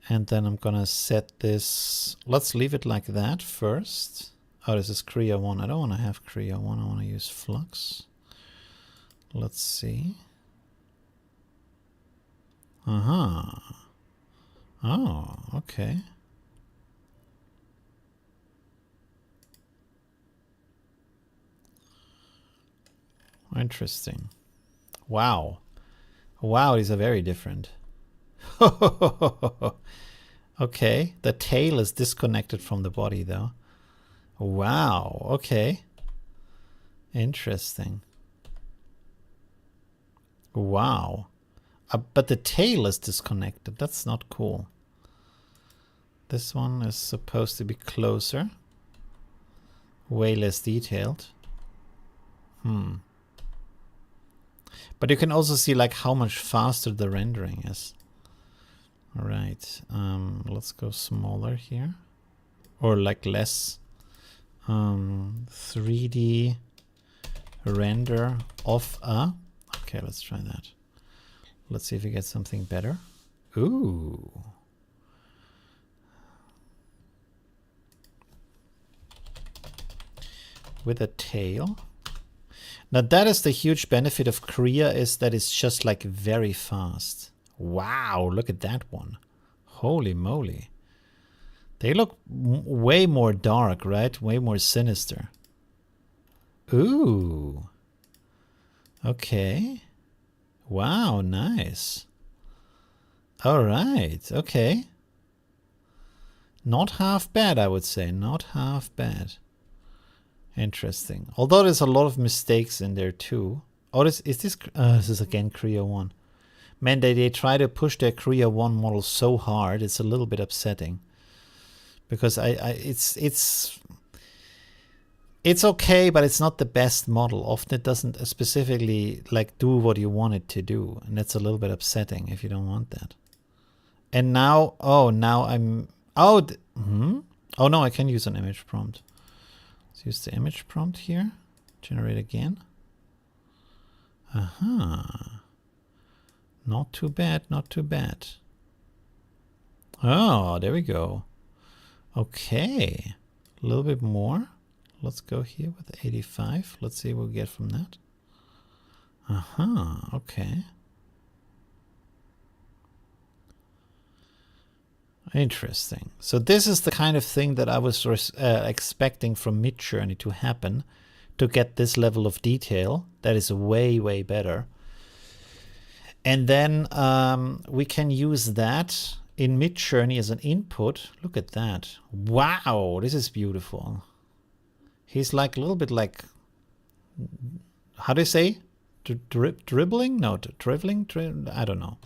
And then I'm gonna set this, let's leave it like that first. Oh, this is Kriya 1. I don't want to have Kriya 1. I want to use Flux. Let's see. Oh, okay. Interesting. Wow. Wow, these are very different. Okay, the tail is disconnected from the body though. Wow, okay. Interesting. Wow. But the tail is disconnected. That's not cool. This one is supposed to be closer. Way less detailed. But you can also see like how much faster the rendering is. All right. Let's go smaller here. Or like less. 3D render of a. Okay, let's try that. Let's see if we get something better. Ooh. With a tail. Now that is the huge benefit of Kriya, is that it's just like very fast. Wow, look at that one. Holy moly. They look way more dark, right? Way more sinister. Ooh. Okay. Wow, nice. All right, okay. Not half bad, I would say. Not half bad. Interesting. Although there's a lot of mistakes in there too. Oh, this is again Kriya 1. Man, they try to push their Kriya 1 model so hard, it's a little bit upsetting. Because it's okay, but it's not the best model. Often it doesn't specifically like do what you want it to do, and that's a little bit upsetting if you don't want that. And now, oh, now I'm oh no, I can use an image prompt. Let's use the image prompt here. Generate again. Aha. Not too bad, not too bad. Oh, there we go. Okay. A little bit more. Let's go here with 85. Let's see what we get from that. Aha, okay. Interesting. So this is the kind of thing that I was expecting from Midjourney to happen, to get this level of detail. That is way, way better. And then we can use that in Midjourney as an input. Look at that. Wow, this is beautiful. He's like a little bit like, how do you say? Dribbling? No, dribbling? I don't know.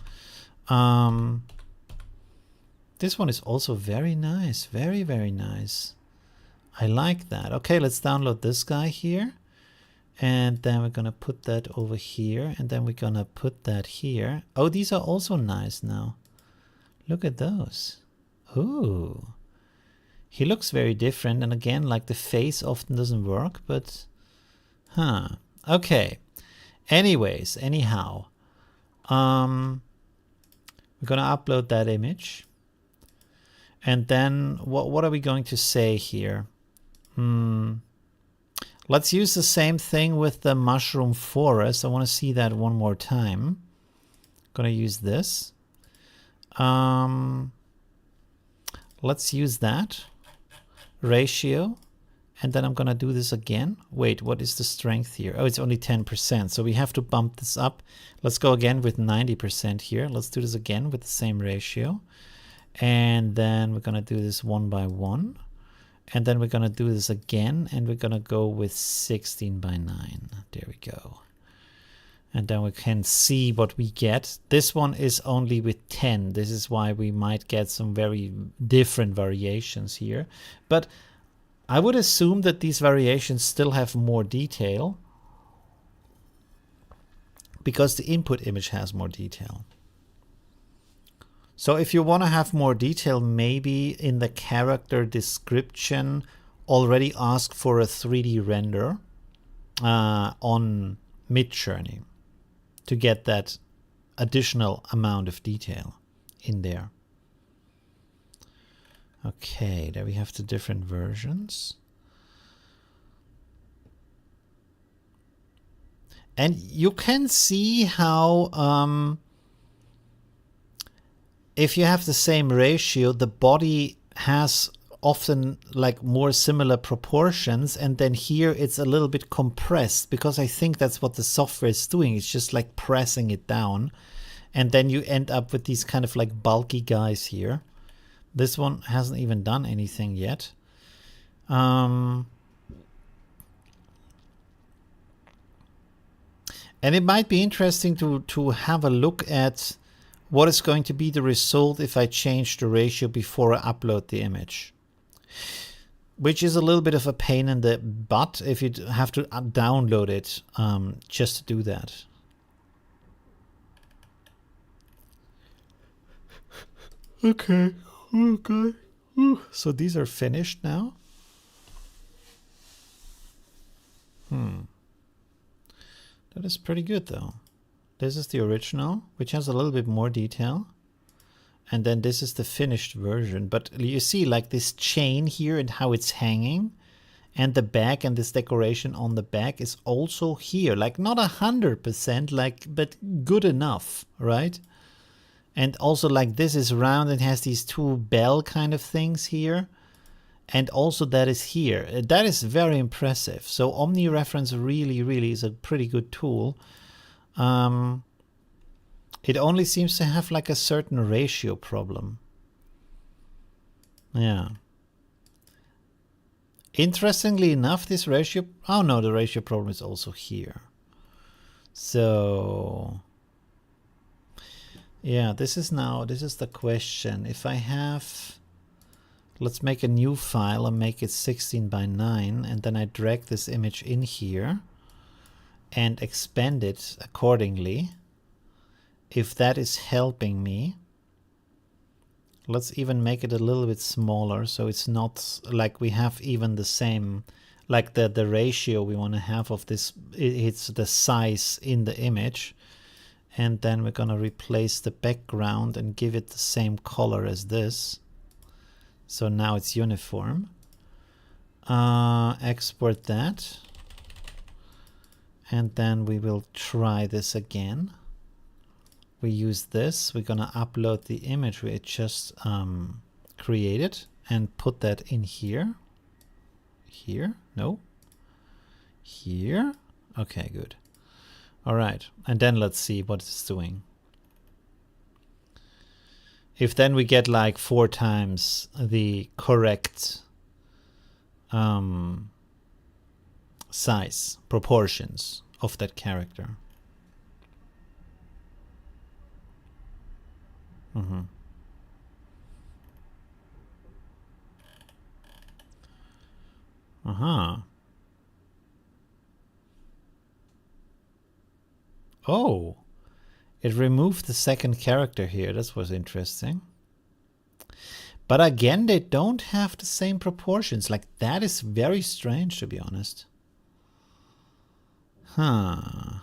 This one is also very nice. Very, very nice. I like that. Okay, let's download this guy here. And then we're going to put that over here. And then we're going to put that here. Oh, these are also nice now. Look at those. Ooh. He looks very different. And again, like the face often doesn't work, but okay. Anyways, anyhow. We're going to upload that image. And then what are we going to say here? Let's use the same thing with the mushroom forest. I want to see that one more time. I'm going to use this. Let's use that ratio. And then I'm going to do this again. Wait, what is the strength here? Oh, it's only 10%. So we have to bump this up. Let's go again with 90% here. Let's do this again with the same ratio. And then we're going to do this one by one. And then we're going to do this again. And we're going to go with 16 by 9. There we go. And then we can see what we get. This one is only with 10. This is why we might get some very different variations here. But I would assume that these variations still have more detail, because the input image has more detail. So if you want to have more detail, maybe in the character description, already ask for a 3D render on Midjourney to get that additional amount of detail in there. Okay, there we have the different versions. And you can see how if you have the same ratio, the body has often like more similar proportions, and then here it's a little bit compressed, because I think that's what the software is doing. It's just like pressing it down, and then you end up with these kind of like bulky guys here. This one hasn't even done anything yet. And it might be interesting to have a look at what is going to be the result if I change the ratio before I upload the image. Which is a little bit of a pain in the butt if you have to download it just to do that. Okay. Okay. So these are finished now. That is pretty good though. This is the original, which has a little bit more detail. And then this is the finished version. But you see like this chain here and how it's hanging. And the back and this decoration on the back is also here. Like not 100%, like, but good enough, right? And also like this is round and has these two bell kind of things here. And also that is here. That is very impressive. So OmniReference really, really is a pretty good tool. It only seems to have like a certain ratio problem. Yeah. Interestingly enough, this ratio... Oh no, the ratio problem is also here. So... Yeah, this is the question. If I have... Let's make a new file and make it 16 by 9. And then I drag this image in here. And expand it accordingly. If that is helping me, let's even make it a little bit smaller so it's not like we have even the same like the ratio we want to have of this, it's the size in the image. And then we're going to replace the background and give it the same color as this. So now it's uniform. Export that. And then we will try this again. We use this. We're going to upload the image we just created and put that in here. Here? No. Here? Okay, good. All right. And then let's see what it's doing. If then we get like 4 times the correct size, proportions of that character. Oh, it removed the second character here. That was interesting. But again, they don't have the same proportions. Like, that is very strange, to be honest. Huh.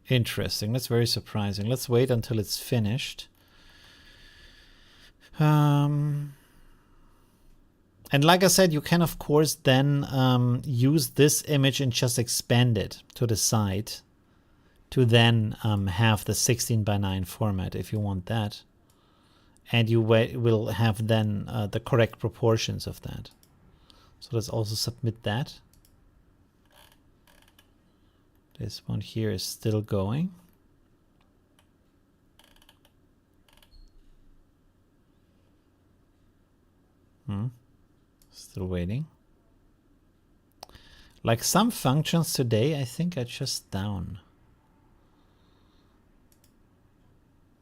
Interesting. That's very surprising. Let's wait until it's finished. And like I said, you can, of course, then use this image and just expand it to the side to then have the 16:9 format if you want that. And you will have then the correct proportions of that. So let's also submit that. This one here is still going. Still waiting. Like some functions today, I think are just down.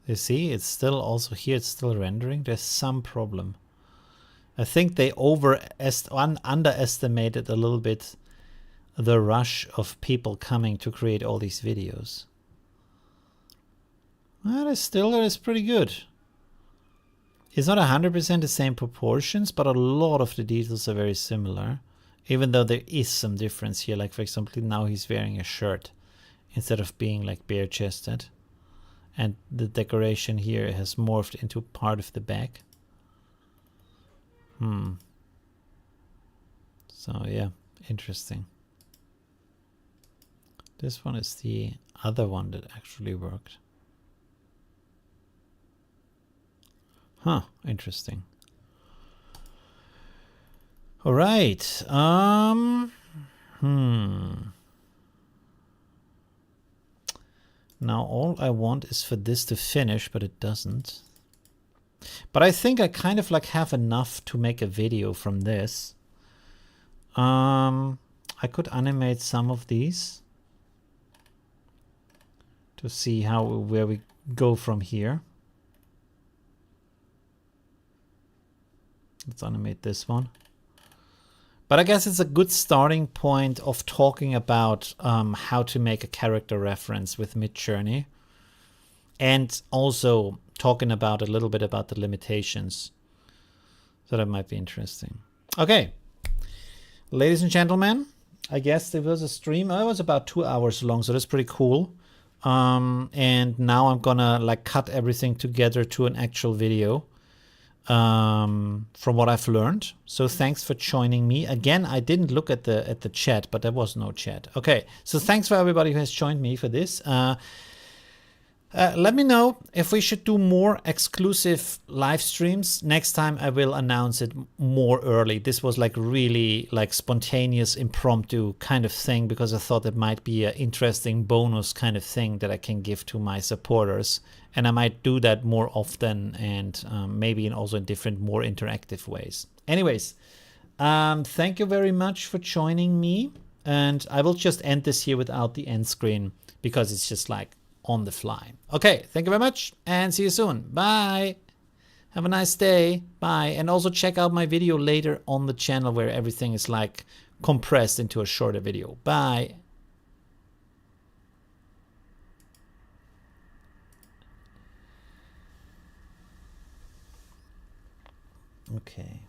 You see, it's still also here, it's still rendering. There's some problem. I think they underestimated a little bit the rush of people coming to create all these videos. Well, it is pretty good. It's not 100% the same proportions, but a lot of the details are very similar, even though there is some difference here. Like, for example, now he's wearing a shirt instead of being like bare-chested. And the decoration here has morphed into part of the back. So, yeah, interesting. This one is the other one that actually worked. Huh, interesting. All right. Now all I want is for this to finish, but it doesn't. But I think I kind of like have enough to make a video from this. I could animate some of these to see where we go from here. Let's animate this one. But I guess it's a good starting point of talking about how to make a character reference with Midjourney. And also talking about a little bit about the limitations. So that might be interesting. Okay. Ladies and gentlemen, I guess there was a stream. It was about 2 hours long, so that's pretty cool. And now I'm gonna like cut everything together to an actual video. From what I've learned. So thanks for joining me. Again, I didn't look at the chat, but there was no chat. Okay, so thanks for everybody who has joined me for this. Let me know if we should do more exclusive live streams. Next time I will announce it more early. This was like really like spontaneous, impromptu kind of thing because I thought it might be an interesting bonus kind of thing that I can give to my supporters. And I might do that more often and maybe also in different, more interactive ways. Anyways, thank you very much for joining me. And I will just end this here without the end screen because it's just like on the fly. Okay, thank you very much and see you soon. Bye. Have a nice day. Bye. And also check out my video later on the channel where everything is like compressed into a shorter video. Bye. Okay.